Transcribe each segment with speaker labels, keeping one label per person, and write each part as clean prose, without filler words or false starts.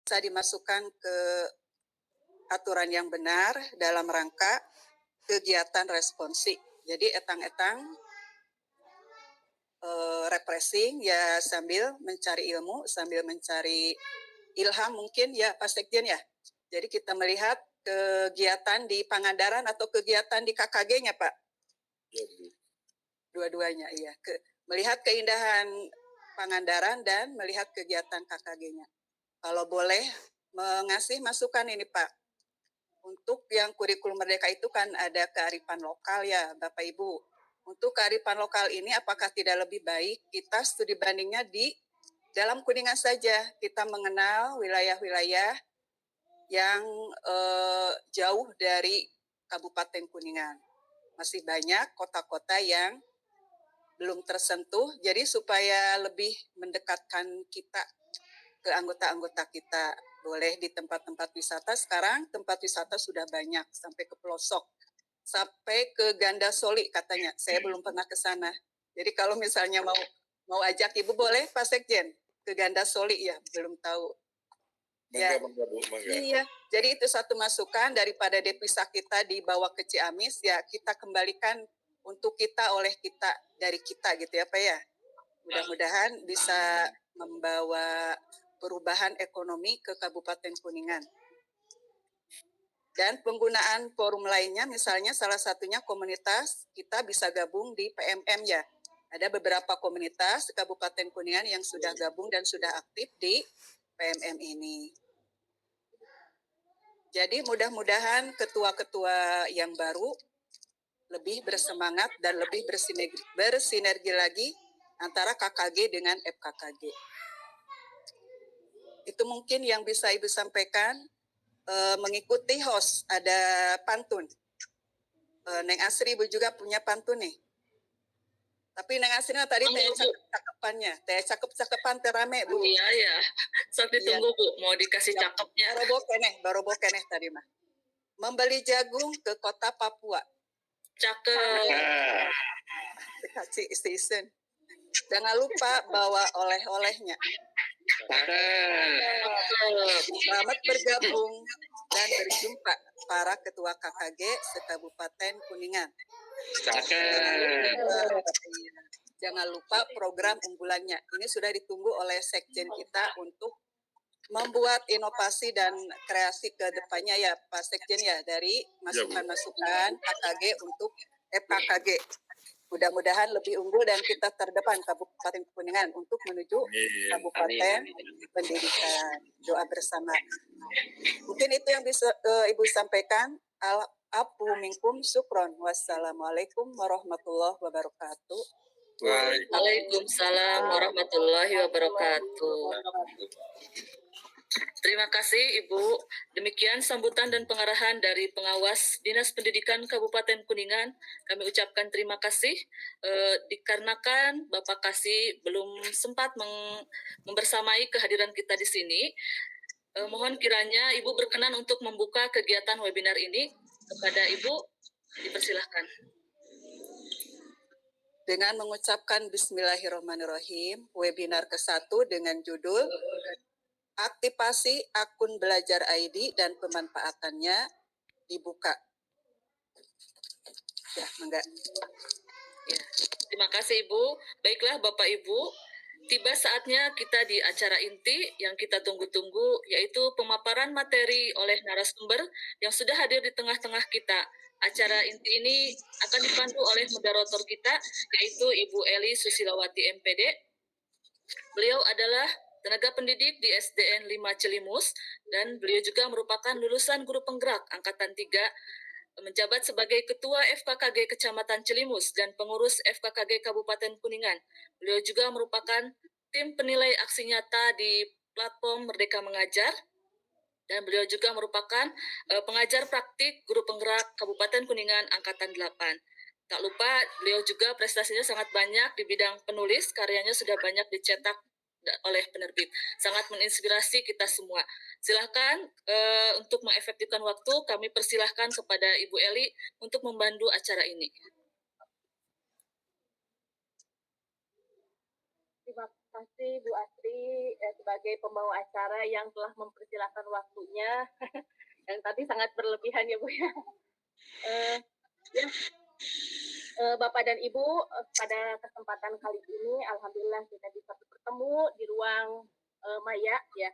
Speaker 1: bisa dimasukkan ke aturan yang benar dalam rangka kegiatan responsi. Jadi etang-etang refreshing ya sambil mencari ilmu, sambil mencari ilham mungkin ya Pak Sekjen ya. Jadi kita melihat kegiatan di Pangandaran atau kegiatan di KKG-nya Pak. Dua-duanya iya. Melihat keindahan Pangandaran dan melihat kegiatan KKG-nya. Kalau boleh mengasih masukan ini Pak. Untuk yang kurikulum merdeka itu kan ada kearifan lokal ya Bapak Ibu. Untuk kearifan lokal ini apakah tidak lebih baik kita studi bandingnya di dalam Kuningan saja. Kita mengenal wilayah-wilayah yang jauh dari Kabupaten Kuningan. Masih banyak kota-kota yang belum tersentuh, jadi supaya lebih mendekatkan kita ke anggota-anggota kita. Boleh di tempat-tempat wisata, sekarang tempat wisata sudah banyak, sampai ke pelosok, sampai ke Ganda Soli katanya, saya belum pernah ke sana. Jadi kalau misalnya mau ajak Ibu boleh Pak Sekjen ke Ganda Soli ya, belum tahu. Ya, iya. Jadi itu satu masukan daripada devisa kita dibawa ke Ciamis, ya kita kembalikan untuk kita oleh kita dari kita gitu ya Pak ya. Mudah-mudahan bisa membawa perubahan ekonomi ke Kabupaten Kuningan. Dan penggunaan forum lainnya, misalnya salah satunya komunitas, kita bisa gabung di PMM ya. Ada beberapa komunitas di Kabupaten Kuningan yang sudah gabung dan sudah aktif di PMM ini. Jadi mudah-mudahan ketua-ketua yang baru lebih bersemangat dan lebih bersinergi lagi antara KKG dengan FKKG. Itu mungkin yang bisa Ibu sampaikan. Mengikuti host, ada pantun. Neng Asri Ibu juga punya pantun nih. Tapi Neng Asri tadi teh cakep-cakepannya, teh cakep-cakepan terame Bu.
Speaker 2: Iya ya, sampai tunggu Bu, mau dikasih cakepnya.
Speaker 1: Barobo keneh tadi mah. Membeli jagung ke kota Papua.
Speaker 2: Cakep.
Speaker 1: Kasih station. Jangan lupa bawa oleh-olehnya. Selamat bergabung dan berjumpa para ketua KKG se-Kabupaten Kuningan. Jangan lupa program unggulannya. Ini sudah ditunggu oleh Sekjen kita untuk membuat inovasi dan kreasi ke depannya ya Pak Sekjen ya, dari masukan-masukan KKG untuk FKKG. Mudah-mudahan lebih unggul dan kita terdepan Kabupaten Kuningan untuk menuju Kabupaten Pendidikan. Doa bersama. Mungkin itu yang bisa Ibu sampaikan. Apu minkum syukron. Wassalamualaikum warahmatullahi wabarakatuh.
Speaker 2: Waalaikumsalam warahmatullahi wabarakatuh. Terima kasih Ibu. Demikian sambutan dan pengarahan dari pengawas Dinas Pendidikan Kabupaten Kuningan. Kami ucapkan terima kasih dikarenakan Bapak Kasih belum sempat membersamai kehadiran kita di sini. Mohon kiranya Ibu berkenan untuk membuka kegiatan webinar ini. Kepada Ibu, dipersilahkan.
Speaker 1: Dengan mengucapkan Bismillahirrahmanirrahim, webinar ke-1 dengan judul Aktivasi Akun Belajar ID dan Pemanfaatannya dibuka. Ya, enggak.
Speaker 2: Ya, terima kasih Ibu. Baiklah Bapak Ibu, tiba saatnya kita di acara inti yang kita tunggu-tunggu, yaitu pemaparan materi oleh narasumber yang sudah hadir di tengah-tengah kita. Acara inti ini akan dipandu oleh moderator kita, yaitu Ibu Eli Susilawati MPD. Beliau adalah tenaga pendidik di SDN 5 Cilimus, dan beliau juga merupakan lulusan guru penggerak Angkatan 3, menjabat sebagai Ketua FKKG Kecamatan Cilimus dan pengurus FKKG Kabupaten Kuningan. Beliau juga merupakan tim penilai aksi nyata di platform Merdeka Mengajar, dan beliau juga merupakan pengajar praktik guru penggerak Kabupaten Kuningan Angkatan 8. Tak lupa beliau juga prestasinya sangat banyak di bidang penulis, karyanya sudah banyak dicetak oleh penerbit. Sangat menginspirasi kita semua. Silahkan untuk mengefektifkan waktu, kami persilahkan kepada Ibu Eli untuk membantu acara ini.
Speaker 3: Terima kasih Bu Astri sebagai pembawa acara yang telah mempersilahkan waktunya. Yang tadi sangat berlebihan ya Bu ya. Ya, Bapak dan Ibu, pada kesempatan kali ini alhamdulillah kita bisa bertemu di ruang maya ya.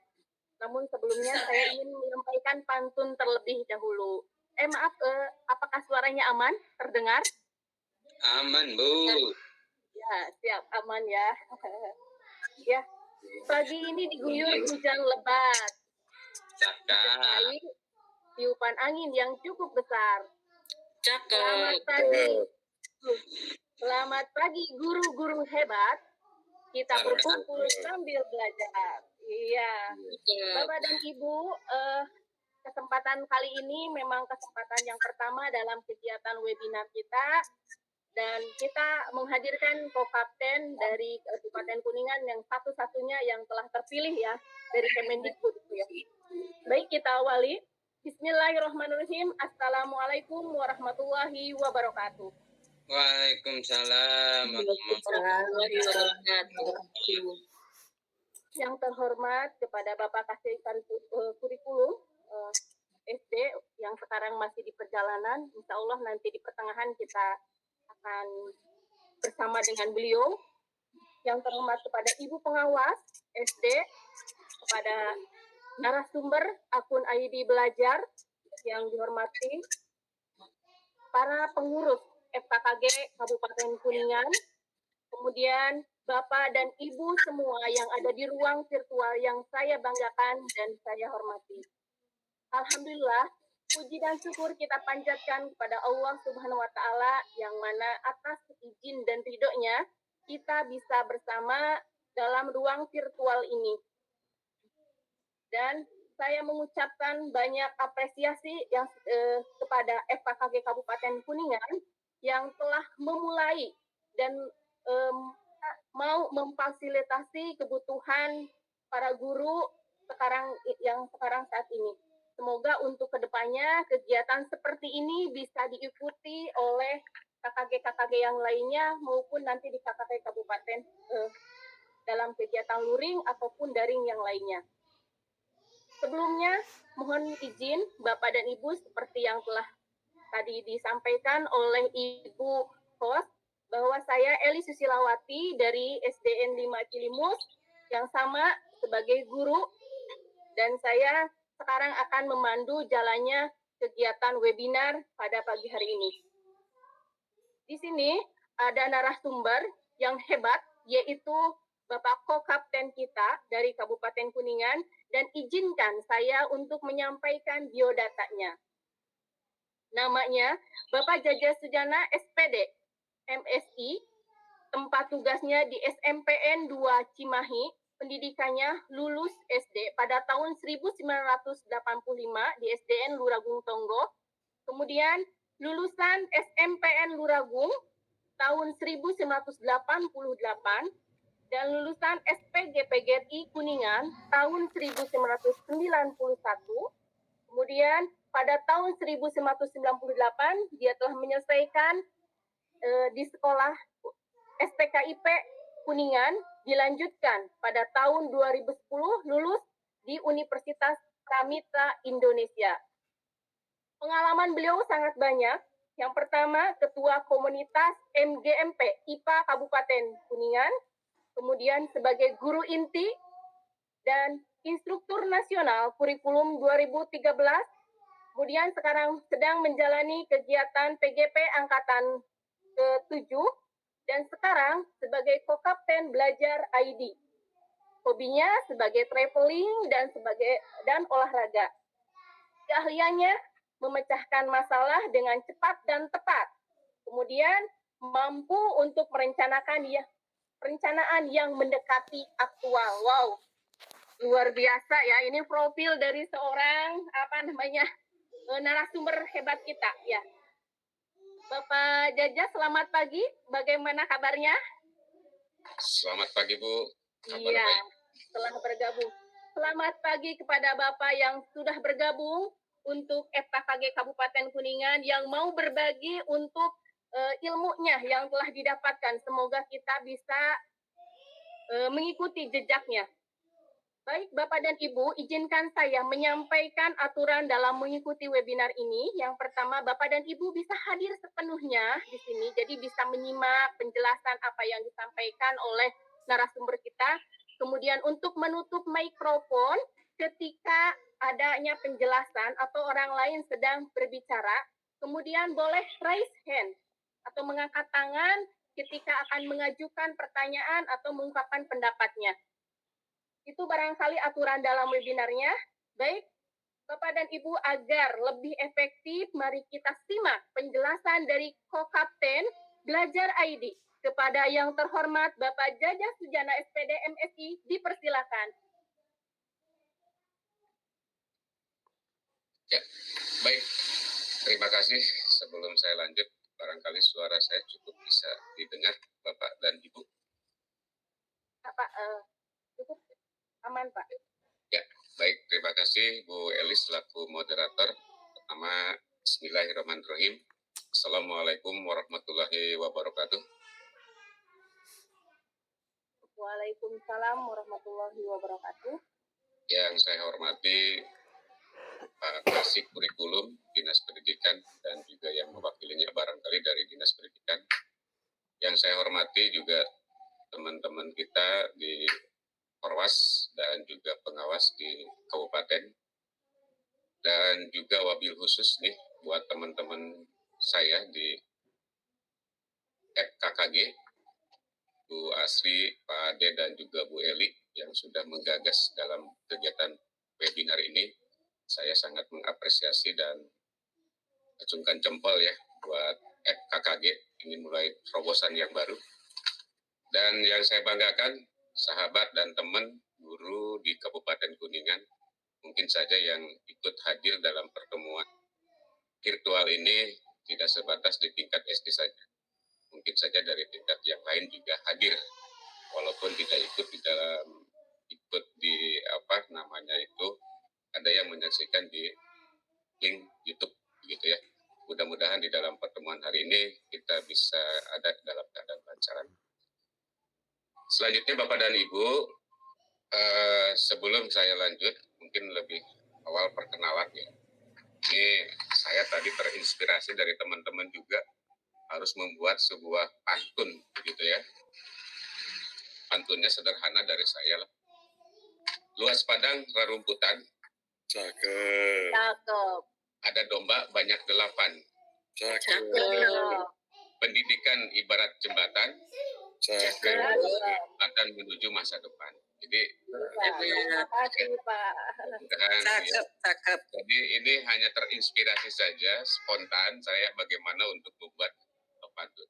Speaker 3: Namun sebelumnya saya ingin menyampaikan pantun terlebih dahulu. Maaf, apakah suaranya aman? Terdengar?
Speaker 4: Aman, Bu.
Speaker 3: Ya, siap, aman ya. Ya, pagi ini diguyur hujan lebat. Disertai tiupan angin yang cukup besar. Selamat
Speaker 2: Cakep.
Speaker 3: pagi. Selamat pagi guru-guru hebat. Kita berkumpul sambil belajar. Iya. Bapak dan Ibu, kesempatan kali ini memang kesempatan yang pertama dalam kegiatan webinar kita, dan kita menghadirkan co-kapten dari Kabupaten Kuningan yang satu-satunya yang telah terpilih ya dari Kemendikbud ya. Baik, kita awali. Bismillahirrahmanirrahim. Assalamualaikum warahmatullahi wabarakatuh.
Speaker 4: Waalaikumsalam
Speaker 2: warahmatullahi wabarakatuh.
Speaker 3: Yang terhormat kepada Bapak Kasih Kurikulum SD yang sekarang masih di perjalanan, insya Allah nanti di pertengahan kita akan bersama dengan beliau. Yang terhormat kepada Ibu Pengawas SD, kepada narasumber akun ID Belajar yang dihormati, para pengurus FKKG Kabupaten Kuningan, kemudian Bapak dan Ibu semua yang ada di ruang virtual yang saya banggakan dan saya hormati. Alhamdulillah, puji dan syukur kita panjatkan kepada Allah Subhanahu wa Ta'ala yang mana atas izin dan ridhonya kita bisa bersama dalam ruang virtual ini. Dan saya mengucapkan banyak apresiasi yang kepada FKKG Kabupaten Kuningan yang telah memulai dan mau memfasilitasi kebutuhan para guru sekarang saat ini. Semoga untuk kedepannya kegiatan seperti ini bisa diikuti oleh KKG-KKG yang lainnya maupun nanti di KKG Kabupaten dalam kegiatan luring ataupun daring yang lainnya. Sebelumnya, mohon izin Bapak dan Ibu seperti yang telah tadi disampaikan oleh Ibu host bahwa saya Eli Susilawati dari SDN 5 Cilimus yang sama sebagai guru, dan saya sekarang akan memandu jalannya kegiatan webinar pada pagi hari ini. Di sini ada narasumber yang hebat, yaitu Bapak Co-Kapten kita dari Kabupaten Kuningan, dan izinkan saya untuk menyampaikan biodatanya. Namanya Bapak Jaja Sujana SPD, MSI, tempat tugasnya di SMPN 2 Cimahi, pendidikannya lulus SD pada tahun 1985 di SDN Luragung Tonggo, kemudian lulusan SMPN Luragung tahun 1988, dan lulusan SPGPGRI Kuningan tahun 1991, kemudian pada tahun 1998 dia telah menyelesaikan di sekolah STKIP Kuningan, dilanjutkan pada tahun 2010 lulus di Universitas Pramita Indonesia. Pengalaman beliau sangat banyak. Yang pertama, Ketua Komunitas MGMP IPA Kabupaten Kuningan, kemudian sebagai guru inti dan instruktur nasional kurikulum 2013, kemudian sekarang sedang menjalani kegiatan PGP Angkatan ke-7, dan sekarang sebagai co-kapten belajar ID. Hobinya sebagai traveling dan olahraga. Keahliannya memecahkan masalah dengan cepat dan tepat. Kemudian mampu untuk merencanakan perencanaan yang mendekati aktual. Wow, luar biasa ya. Ini profil dari seorang narasumber hebat kita ya. Bapak Jaja, selamat pagi. Bagaimana kabarnya?
Speaker 4: Selamat pagi, Bu.
Speaker 3: Iya, telah bergabung. Selamat pagi kepada Bapak yang sudah bergabung untuk FKKG Kabupaten Kuningan yang mau berbagi untuk ilmunya yang telah didapatkan. Semoga kita bisa mengikuti jejaknya. Baik Bapak dan Ibu, izinkan saya menyampaikan aturan dalam mengikuti webinar ini. Yang pertama, Bapak dan Ibu bisa hadir sepenuhnya di sini, jadi bisa menyimak penjelasan apa yang disampaikan oleh narasumber kita. Kemudian untuk menutup mikrofon ketika adanya penjelasan atau orang lain sedang berbicara, kemudian boleh raise hand atau mengangkat tangan ketika akan mengajukan pertanyaan atau mengungkapkan pendapatnya. Itu barangkali aturan dalam webinarnya. Baik, Bapak dan Ibu, agar lebih efektif, mari kita simak penjelasan dari Co-Kapten Belajar ID. Kepada yang terhormat Bapak Jajah Sujana SPD MSI, dipersilakan.
Speaker 4: Ya, baik. Terima kasih. Sebelum saya lanjut, barangkali suara saya cukup bisa didengar, Bapak dan Ibu.
Speaker 3: Pak, cukup aman, Pak.
Speaker 4: Ya, baik. Terima kasih Bu Elis selaku moderator. Pertama, Bismillahirrahmanirrahim. Assalamualaikum warahmatullahi wabarakatuh.
Speaker 3: Waalaikumsalam warahmatullahi wabarakatuh.
Speaker 4: Yang saya hormati Pak Kasih Kurikulum Dinas Pendidikan dan juga yang mewakilinya barangkali dari Dinas Pendidikan. Yang saya hormati juga teman-teman kita di Porwas dan juga pengawas di kabupaten, dan juga wabil khusus nih buat teman-teman saya di FKKG, Bu Asri, Pak Ade, dan juga Bu Eli yang sudah menggagas dalam kegiatan webinar ini. Saya sangat mengapresiasi dan acungkan jempol ya buat FKKG, ini mulai terobosan yang baru. Dan yang saya banggakan, sahabat dan teman guru di Kabupaten Kuningan, mungkin saja yang ikut hadir dalam pertemuan virtual ini tidak sebatas di tingkat SD saja. Mungkin saja dari tingkat yang lain juga hadir, walaupun tidak ikut di dalam ada yang menyaksikan di link YouTube gitu ya. Mudah-mudahan di dalam pertemuan hari ini kita bisa ada dalam keadaan lancaran. Selanjutnya Bapak dan Ibu, sebelum saya lanjut, mungkin lebih awal perkenalan ya. Ini saya tadi terinspirasi dari teman-teman juga harus membuat sebuah pantun gitu ya. Pantunnya sederhana dari saya lah. Luas padang rerumputan.
Speaker 5: Cakep.
Speaker 3: Cakep.
Speaker 4: Ada domba banyak delapan.
Speaker 5: Cakep.
Speaker 4: Pendidikan ibarat jembatan.
Speaker 5: Cakep.
Speaker 4: Akan menuju masa depan. Jadi
Speaker 3: Terima kasih, Pak.
Speaker 1: Cakep.
Speaker 4: Jadi ini hanya terinspirasi saja, spontan saya bagaimana untuk membuat pantun.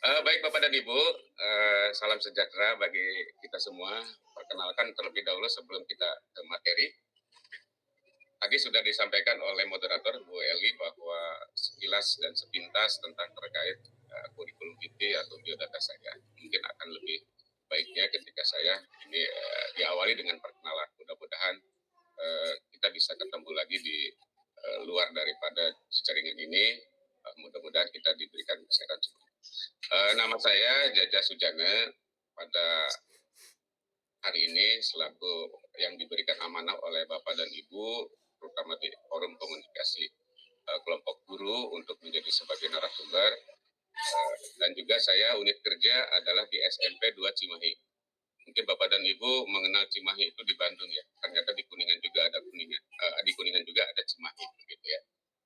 Speaker 4: Baik Bapak dan Ibu, salam sejahtera bagi kita semua. Perkenalkan terlebih dahulu sebelum kita ke materi. Tadi sudah disampaikan oleh moderator Bu Eli bahwa sekilas dan sepintas tentang terkait kurikulum vitae atau biodata saya. Mungkin akan lebih baiknya ketika saya ini diawali dengan perkenalan. Mudah-mudahan kita bisa ketemu lagi di luar daripada jaringan ini. Mudah-mudahan kita diberikan kesehatan. Nama saya Jajah Sujana. Pada hari ini selaku yang diberikan amanah oleh Bapak dan Ibu, terutama di forum komunikasi kelompok guru untuk menjadi sebagai narasumber, dan juga saya unit kerja adalah di SMP 2 Cimahi. Mungkin Bapak dan Ibu mengenal Cimahi itu di Bandung ya. Ternyata di Kuningan juga ada di Kuningan juga ada Cimahi gitu ya.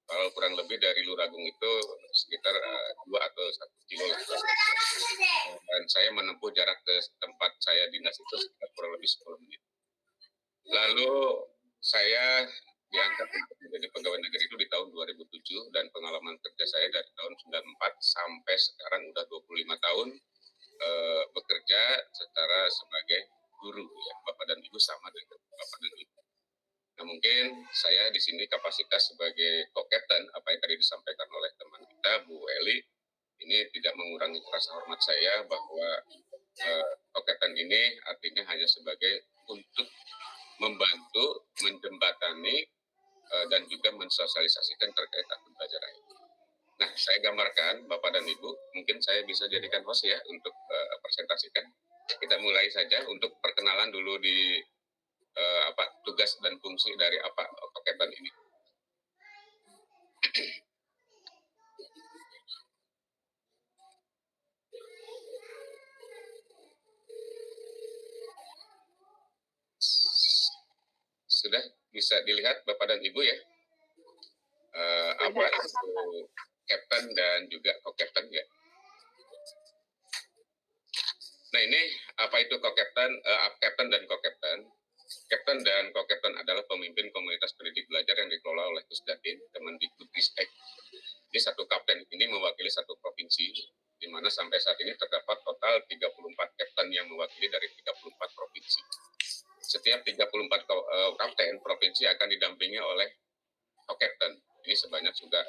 Speaker 4: Kalau kurang lebih dari Luragung itu sekitar 2 atau 1 kilo lah. Dan saya menempuh jarak ke tempat saya dinas itu sekitar kurang lebih 10 menit. Lalu saya diangkat untuk menjadi pegawai negeri itu di tahun 2007 dan pengalaman kerja saya dari tahun 94 sampai sekarang udah 25 tahun bekerja secara sebagai guru ya. Bapak dan Ibu sama dengan Bapak dan Ibu. Nah mungkin saya di sini kapasitas sebagai co-captain, apa yang tadi disampaikan oleh teman kita Bu Eli, ini tidak mengurangi rasa hormat saya bahwa co-captain ini artinya hanya sebagai untuk membantu menjembatani dan juga mensosialisasikan terkait akun belajar IT. Nah, saya gambarkan Bapak dan Ibu, mungkin saya bisa jadikan host ya untuk presentasikan. Kita mulai saja untuk perkenalan dulu di tugas dan fungsi dari Koketan ini. Sudah bisa dilihat Bapak dan Ibu ya, apa itu Captain dan juga Co-Captain ya. Nah ini apa itu Co-Captain, Captain dan Co-Captain. Captain dan Co-Captain adalah pemimpin komunitas pendidik belajar yang dikelola oleh Pusdatin, Kemendikbudristek. Jadi satu kapten ini mewakili satu provinsi, di mana sampai saat ini terdapat total 34 kapten yang mewakili dari 34 provinsi. Setiap 34 kapten provinsi akan didampingi oleh Co-Captain. Ini sebanyak juga,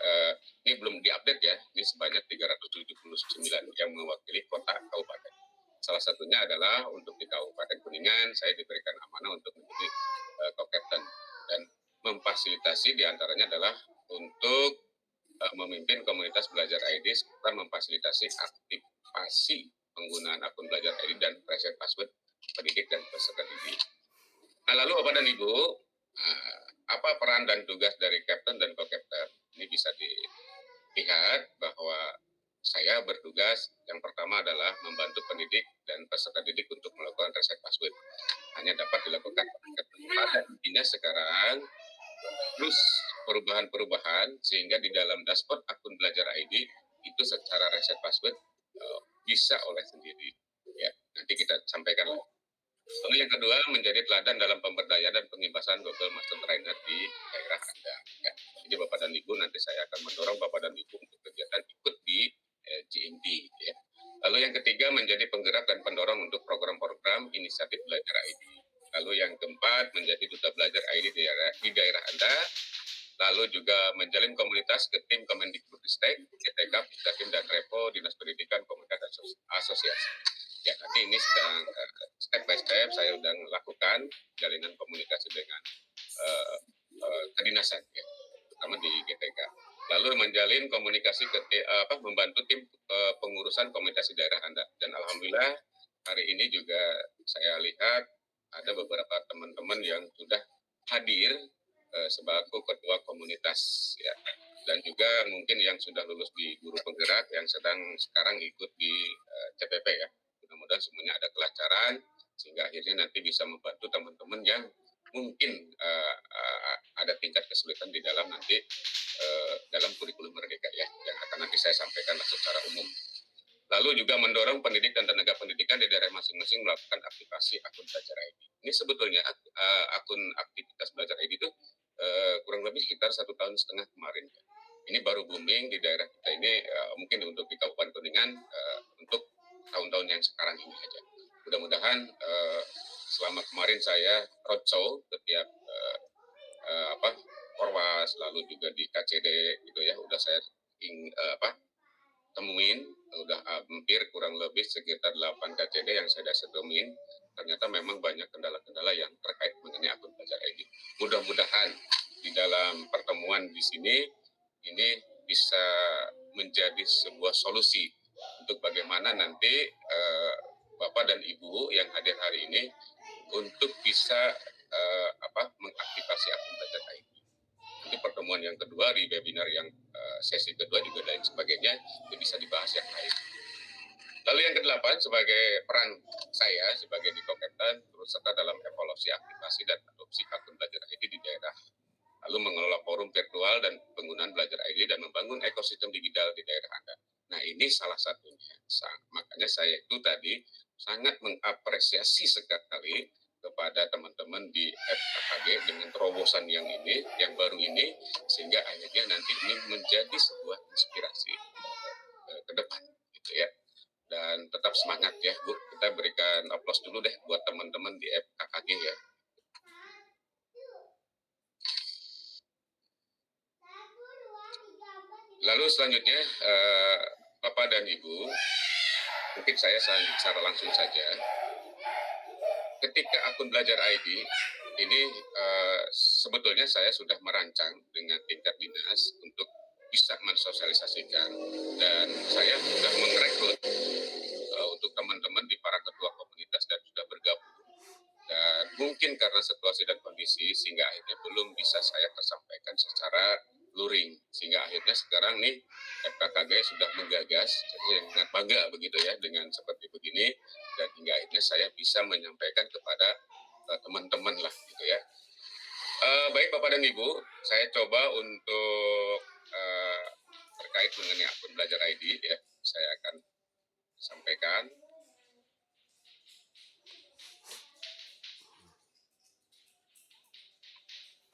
Speaker 4: ini belum diupdate ya, ini sebanyak 379 yang mewakili kota kabupaten. Salah satunya adalah untuk di Kabupaten Kuningan, saya diberikan amanah untuk menjadi Co-Captain. Dan memfasilitasi diantaranya adalah untuk memimpin komunitas belajar ID serta memfasilitasi aktivasi penggunaan akun belajar ID dan reset password pendidik dan peserta didik. Nah, lalu Bapak dan Ibu, apa peran dan tugas dari Captain dan Co-Captain? Ini bisa dilihat bahwa saya bertugas yang pertama adalah membantu pendidik dan peserta didik untuk melakukan reset password. Hanya dapat dilakukan pada intinya sekarang terus perubahan-perubahan sehingga di dalam dashboard akun belajar ID itu secara reset password bisa oleh sendiri. Ya, nanti kita sampaikan. Lalu yang kedua menjadi teladan dalam pemberdayaan dan pengibasan Google Master Trainer di daerah Anda. Ya. Jadi Bapak dan Ibu nanti saya akan mendorong Bapak dan Ibu untuk kegiatan ikut di GMD. Ya. Lalu yang ketiga menjadi penggerak dan pendorong untuk program-program inisiatif belajar ID. Lalu yang keempat menjadi duta belajar ID di daerah Anda. Lalu juga menjalin komunitas ke tim Kemendikbudristek, GTK, Pusdatin dan Repo, Dinas Pendidikan, Komunitas Asosiasi. Ya, nanti ini sedang step by step saya sedang lakukan jalinan komunikasi dengan kedinasan, ya, terutama di GTK. Lalu menjalin komunikasi membantu tim pengurusan komunitas di daerah Anda. Dan alhamdulillah hari ini juga saya lihat ada beberapa teman-teman yang sudah hadir sebagai ketua komunitas, ya, dan juga mungkin yang sudah lulus di guru penggerak yang sedang sekarang ikut di CPP ya. Mudah-mudahan semuanya ada kelancaran sehingga akhirnya nanti bisa membantu teman-teman yang mungkin ada tingkat kesulitan di dalam nanti dalam kurikulum merdeka ya, yang akan nanti saya sampaikan secara umum. Lalu juga mendorong pendidik dan tenaga pendidikan di daerah masing-masing melakukan aktivasi akun belajar ID. Ini sebetulnya akun aktivitas belajar ID itu kurang lebih sekitar 1,5 tahun kemarin. Ini baru booming di daerah kita ini, mungkin untuk di Kabupaten Kuningan untuk tahun-tahun yang sekarang ini aja. Mudah-mudahan selama kemarin saya roadshow setiap Orwas, lalu juga di KCD gitu ya, udah saya temuin, udah hampir kurang lebih sekitar 8 KCD yang saya temuin. Ternyata memang banyak kendala-kendala yang terkait mengenai akun belajar ID. Mudah-mudahan di dalam pertemuan di sini ini bisa menjadi sebuah solusi untuk bagaimana nanti Bapak dan Ibu yang hadir hari ini untuk bisa mengaktifasi akun belajar ID. Nanti pertemuan yang kedua di webinar yang sesi kedua juga lain sebagainya itu bisa dibahas yang lain. Lalu yang ke-8 sebagai peran saya sebagai di Co-Captain turut serta dalam evaluasi aktivasi dan adopsi akun belajar ID di daerah. Lalu mengelola forum virtual dan penggunaan belajar ID dan membangun ekosistem digital di daerah Anda. Nah ini salah satunya. Makanya saya itu tadi sangat mengapresiasi sekali kepada teman-teman di FKKG dengan terobosan yang ini, yang baru ini, sehingga akhirnya nanti ini menjadi sebuah inspirasi ke depan, gitu ya. Dan tetap semangat ya, Bu. Kita berikan aplaus dulu deh buat teman-teman di FKKG ya. Lalu selanjutnya, Bapak dan Ibu, mungkin saya secara langsung saja. Ketika akun belajar ID ini sebetulnya saya sudah merancang dengan tingkat dinas untuk bisa mensosialisasikan, dan saya sudah merekrut untuk teman-teman di para ketua komunitas mungkin karena situasi dan kondisi sehingga akhirnya belum bisa saya tersampaikan secara luring, sehingga akhirnya sekarang nih FKKG sudah menggagas, jadi sangat bangga begitu ya dengan seperti begini, dan hingga akhirnya saya bisa menyampaikan kepada teman-teman lah gitu ya. Baik Bapak dan Ibu, saya coba untuk terkait mengenai akun Belajar ID ya, saya akan sampaikan.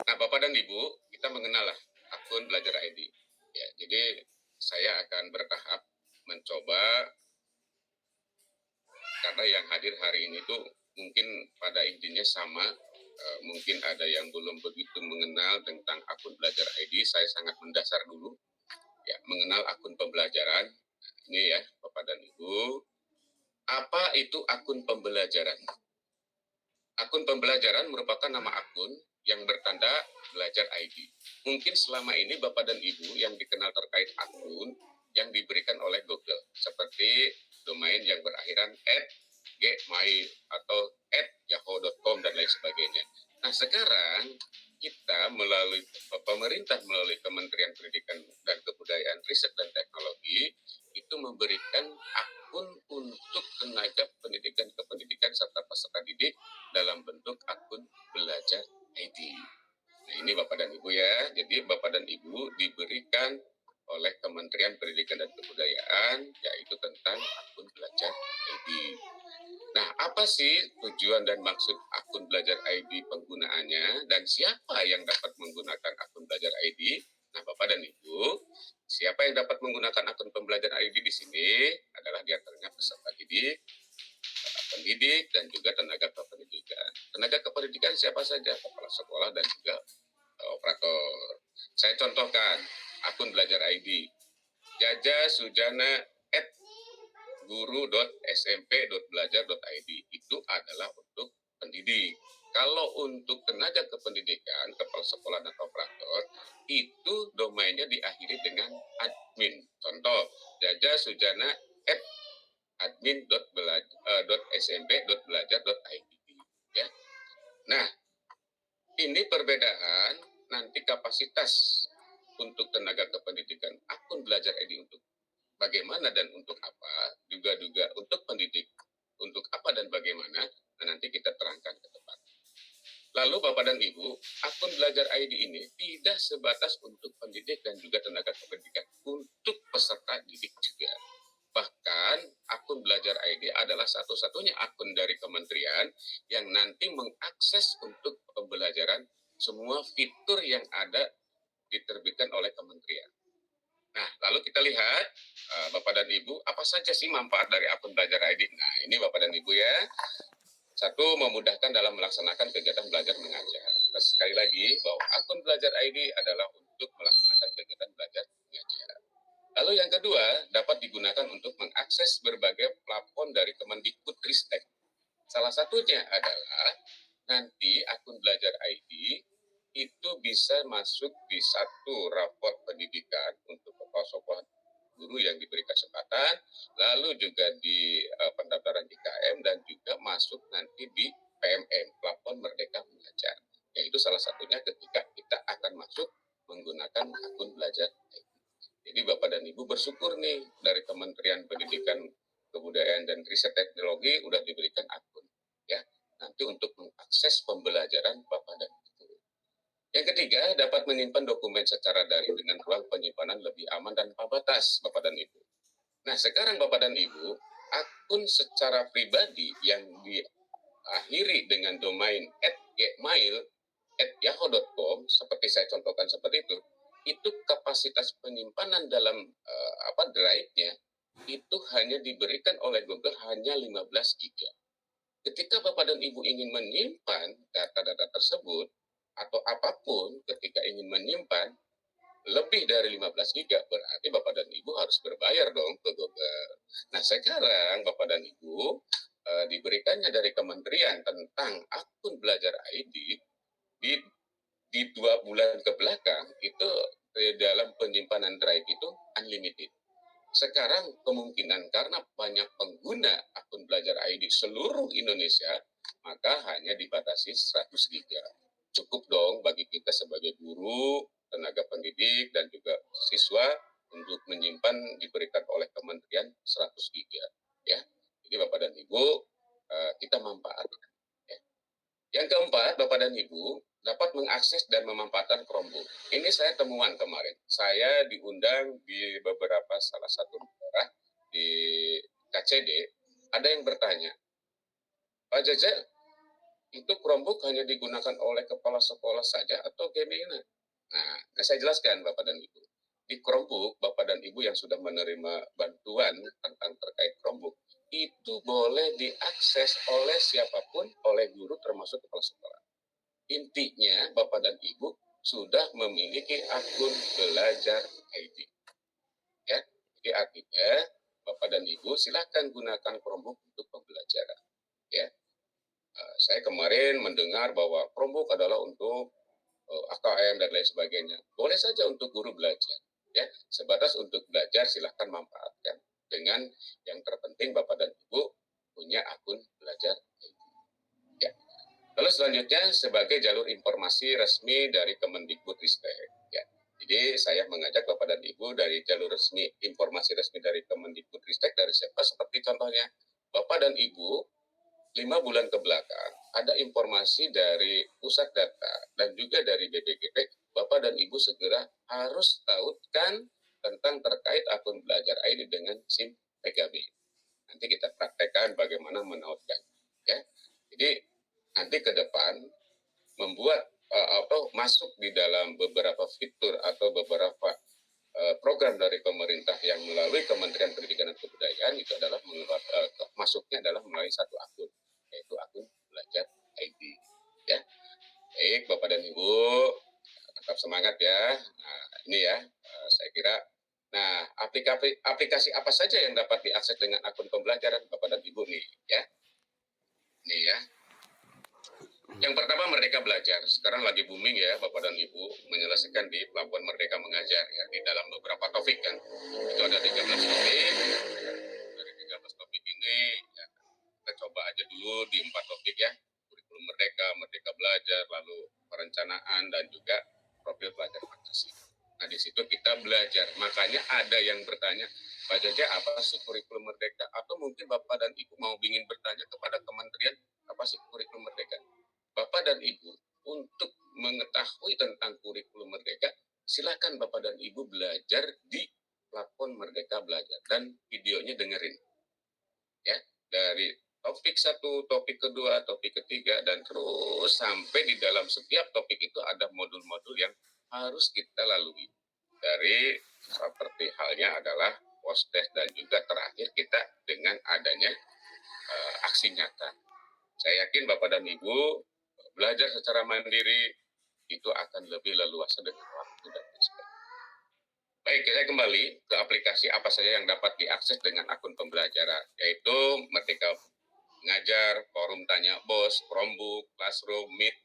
Speaker 4: Nah, Bapak dan Ibu, kita mengenal lah akun Belajar ID. Ya, jadi saya akan bertahap mencoba, karena yang hadir hari ini tuh mungkin pada intinya sama, mungkin ada yang belum begitu mengenal tentang akun Belajar ID. Saya sangat mendasar dulu, ya, mengenal akun pembelajaran. Ini ya, Bapak dan Ibu, apa itu akun pembelajaran? Akun pembelajaran merupakan nama akun yang bertanda Belajar ID. Mungkin selama ini Bapak dan Ibu yang dikenal terkait akun yang diberikan oleh Google, seperti domain yang berakhiran @gmail atau @yahoo.com dan lain sebagainya. Nah, sekarang kita melalui pemerintah, melalui Kementerian Pendidikan dan Kebudayaan, Riset dan Teknologi, itu memberikan akun untuk tenaga pendidikan kependidikan serta peserta didik dalam bentuk akun Belajar ID. Nah, ini Bapak dan Ibu ya. Jadi Bapak dan Ibu diberikan oleh Kementerian Pendidikan dan Kebudayaan, yaitu tentang akun Belajar ID. Nah, apa sih tujuan dan maksud akun Belajar ID penggunaannya, dan siapa yang dapat menggunakan akun Belajar ID? Nah, Bapak dan Ibu, siapa yang dapat menggunakan akun pembelajaran ID di sini adalah diantaranya peserta didik, pendidik, dan juga tenaga kependidikan. Tenaga kependidikan siapa saja? Kepala sekolah dan juga operator. Saya contohkan akun Belajar ID. Jaja Sujana @guru.smp.belajar.id itu adalah untuk pendidik. Kalau untuk tenaga kependidikan, kepala sekolah dan operator, itu domainnya diakhiri dengan admin. Contoh, Jaja Sujana @admin.smp.belajar.id. Ya. Nah, ini perbedaan nanti kapasitas untuk tenaga kependidikan akun Belajar ID untuk bagaimana dan untuk apa, juga untuk pendidik untuk apa dan bagaimana, nah nanti kita terangkan ke depan. Lalu Bapak dan Ibu, akun Belajar ID ini tidak sebatas untuk pendidik dan juga tenaga kependidikan, untuk peserta didik juga. Bahkan akun Belajar ID adalah satu-satunya akun dari kementerian yang nanti mengakses untuk pembelajaran semua fitur yang ada diterbitkan oleh kementerian. Nah, lalu kita lihat, Bapak dan Ibu, apa saja sih manfaat dari akun Belajar ID? Nah, ini Bapak dan Ibu ya. Satu, memudahkan dalam melaksanakan kegiatan belajar mengajar. Kita sekali lagi bahwa akun Belajar ID adalah untuk melaksanakan kegiatan belajar mengajar. Lalu yang kedua, dapat digunakan untuk mengakses berbagai plafon dari Kemendikbudristek. Salah satunya adalah nanti akun Belajar ID itu bisa masuk di satu rapor pendidikan untuk kepala sekolah guru yang diberi kesempatan, lalu juga di pendaftaran IKM, dan juga masuk nanti di PMM, Plafon Merdeka Mengajar. Yaitu salah satunya ketika kita akan masuk menggunakan akun Belajar ID. Jadi Bapak dan Ibu bersyukur nih dari Kementerian Pendidikan, Kebudayaan dan Riset Teknologi udah diberikan akun ya. Nanti untuk mengakses pembelajaran Bapak dan Ibu. Yang ketiga, dapat menyimpan dokumen secara daring dengan ruang penyimpanan lebih aman dan tanpa batas, Bapak dan Ibu. Nah, sekarang Bapak dan Ibu, akun secara pribadi yang diakhiri dengan domain @gmail, @yahoo.com, seperti saya contohkan seperti itu kapasitas penyimpanan dalam drive-nya itu hanya diberikan oleh Google hanya 15 GB. Ketika Bapak dan Ibu ingin menyimpan data-data tersebut, atau apapun ketika ingin menyimpan lebih dari 15 GB, berarti Bapak dan Ibu harus berbayar dong ke Google. Nah, sekarang Bapak dan Ibu diberikannya dari kementerian tentang akun Belajar ID di 2 bulan ke belakang itu dalam penyimpanan drive itu unlimited. Sekarang kemungkinan karena banyak pengguna akun Belajar ID seluruh Indonesia, maka hanya dibatasi 100 giga. Cukup dong bagi kita sebagai guru, tenaga pendidik, dan juga siswa untuk menyimpan diberikan oleh kementerian 100 giga. Ya. Jadi Bapak dan Ibu, kita manfaatkan. Ya. Yang keempat, Bapak dan Ibu dapat mengakses dan memanfaatkan Chromebook. Ini saya temuan kemarin. Saya diundang di beberapa salah satu daerah di KCD, ada yang bertanya, Pak Jaja, itu Chromebook hanya digunakan oleh kepala sekolah saja atau gimana? Nah, saya jelaskan Bapak dan Ibu. Di Chromebook, Bapak dan Ibu yang sudah menerima bantuan tentang terkait Chromebook, itu boleh diakses oleh siapapun, oleh guru termasuk kepala sekolah. Intinya, Bapak dan Ibu sudah memiliki akun belajar ID. Ya, jadi artinya Bapak dan Ibu silakan gunakan Chromebook untuk pembelajaran. Ya, saya kemarin mendengar bahwa Chromebook adalah untuk AKM dan lain sebagainya. Boleh saja untuk guru belajar. Ya, sebatas untuk belajar silahkan manfaatkan. Dengan yang terpenting Bapak dan Ibu punya akun belajar. Ya. Lalu selanjutnya sebagai jalur informasi resmi dari Kemendikbudristek. Ya. Jadi saya mengajak Bapak dan Ibu dari jalur resmi informasi resmi dari Kemendikbudristek dari siapa seperti contohnya Bapak dan Ibu 5 bulan ke belakang ada informasi dari pusat data dan juga dari BPGP, Bapak dan Ibu segera harus tautkan tentang terkait akun belajar ID dengan SIM PKB. Nanti kita praktekkan bagaimana menautkan. Ya. Jadi nanti ke depan membuat atau masuk di dalam beberapa fitur atau beberapa program dari pemerintah yang melalui Kementerian Pendidikan dan Kebudayaan itu adalah masuknya adalah melalui satu akun, yaitu akun belajar ID. Ya, baik Bapak dan Ibu, tetap semangat ya. Nah, ini ya, saya kira. Nah, aplikasi apa saja yang dapat diakses dengan akun pembelajaran Bapak dan Ibu nih, ya? Nih ya. Yang pertama Merdeka Belajar. Sekarang lagi booming ya Bapak dan Ibu menyelesaikan di pelabuhan Merdeka Mengajar ya di dalam beberapa topik kan. Itu ada 13 topik. Dari 13 topik ini ya, kita coba aja dulu di 4 topik ya. Kurikulum Merdeka, Merdeka Belajar, lalu perencanaan dan juga profil pelajar Pancasila. Nah, di situ kita belajar. Makanya ada yang bertanya, Pak Jaja, apa sih kurikulum Merdeka? Atau mungkin Bapak dan Ibu mau ingin bertanya kepada kementerian, apa sih kurikulum Merdeka? Bapak dan Ibu, untuk mengetahui tentang kurikulum Merdeka, silakan Bapak dan Ibu belajar di platform Merdeka Belajar dan videonya dengerin. Ya, dari topik 1, topik kedua, topik ketiga, dan terus sampai di dalam setiap topik itu ada modul-modul yang harus kita lalui. Dari seperti halnya adalah post test dan juga terakhir kita dengan adanya aksi nyata. Saya yakin Bapak dan Ibu belajar secara mandiri itu akan lebih leluasa dengan waktu dan sebagainya. Baik, saya kembali ke aplikasi apa saja yang dapat diakses dengan akun pembelajaran, yaitu Merdeka Mengajar, Forum Tanya Bos, Chromebook, Classroom, Meet,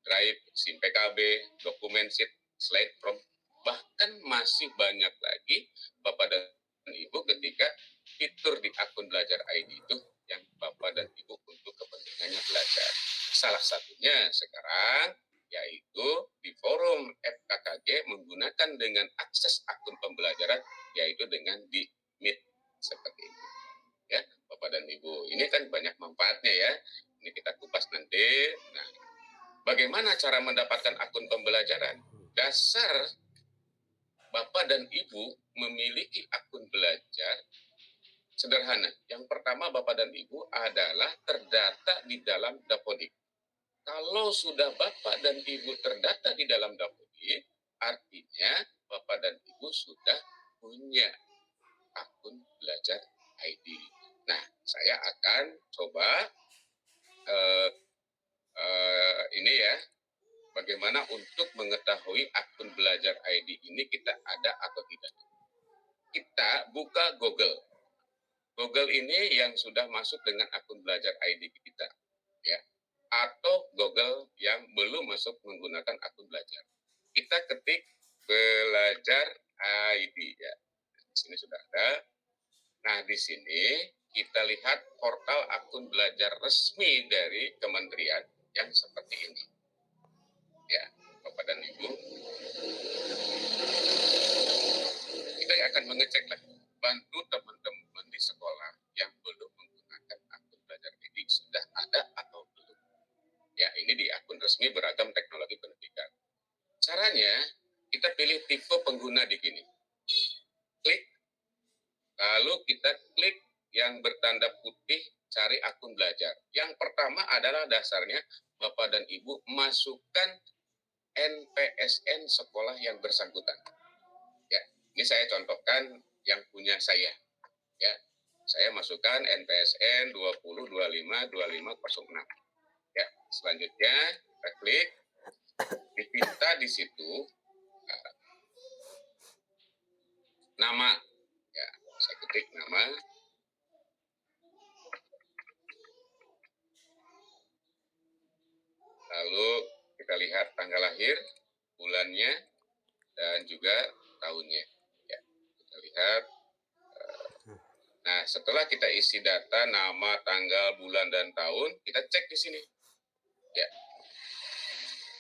Speaker 4: Drive, SIM PKB, Dokumen Sheet, Slide From, bahkan masih banyak lagi Bapak dan Ibu ketika fitur di akun belajar ID itu yang Bapak dan Ibu untuk kepentingannya belajar. Salah satunya sekarang yaitu di forum FKKG menggunakan dengan akses akun pembelajaran yaitu dengan di Meet seperti itu. Ya, Bapak dan Ibu, ini kan banyak manfaatnya ya. Ini kita kupas nanti. Nah, bagaimana cara mendapatkan akun pembelajaran? Dasar Bapak dan Ibu memiliki akun belajar sederhana. Yang pertama Bapak dan Ibu adalah terdata di dalam Dapodik. Kalau sudah Bapak dan Ibu terdata di dalam Dapodik, artinya Bapak dan Ibu sudah punya akun belajar ID. Nah, saya akan coba ini ya, bagaimana untuk mengetahui akun belajar ID ini kita ada atau tidak. Kita buka Google. Google ini yang sudah masuk dengan akun belajar ID kita, ya. Atau Google yang belum masuk menggunakan akun belajar. Kita ketik belajar ID ya. Di sini sudah ada. Nah, di sini kita lihat portal akun belajar resmi dari kementerian yang seperti ini. Ya, Bapak dan Ibu. Kita akan mengecek lagi, bantu teman-teman di sekolah yang belum menggunakan akun belajar ID sudah ada atau belum. Ya, ini di akun resmi Beragam Teknologi Pendidikan. Caranya, kita pilih tipe pengguna di sini. Klik, lalu kita klik yang bertanda putih, cari akun belajar. Yang pertama adalah dasarnya Bapak dan Ibu masukkan NPSN sekolah yang bersangkutan. Ya, ini saya contohkan yang punya saya. Ya, saya masukkan NPSN 20252506. Ya, selanjutnya kita klik, diminta di situ nama. Ya, saya ketik nama. Lalu kita lihat tanggal lahir, bulannya, dan juga tahunnya. Ya, kita lihat. Nah, setelah kita isi data nama, tanggal, bulan, dan tahun, kita cek di sini. Ya,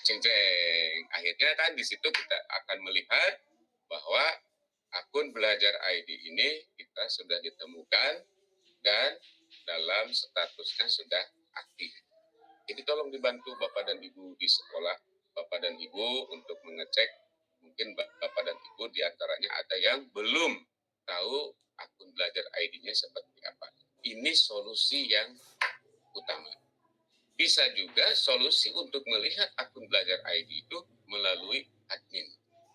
Speaker 4: ceng-ceng. Akhirnya kan di situ kita akan melihat bahwa akun belajar ID ini kita sudah ditemukan dan dalam statusnya sudah aktif. Jadi tolong dibantu Bapak dan Ibu di sekolah, Bapak dan Ibu untuk mengecek. Mungkin Bapak dan Ibu diantaranya ada yang belum tahu akun belajar ID-nya seperti apa. Ini solusi yang utama. Bisa juga solusi untuk melihat akun belajar ID itu melalui admin.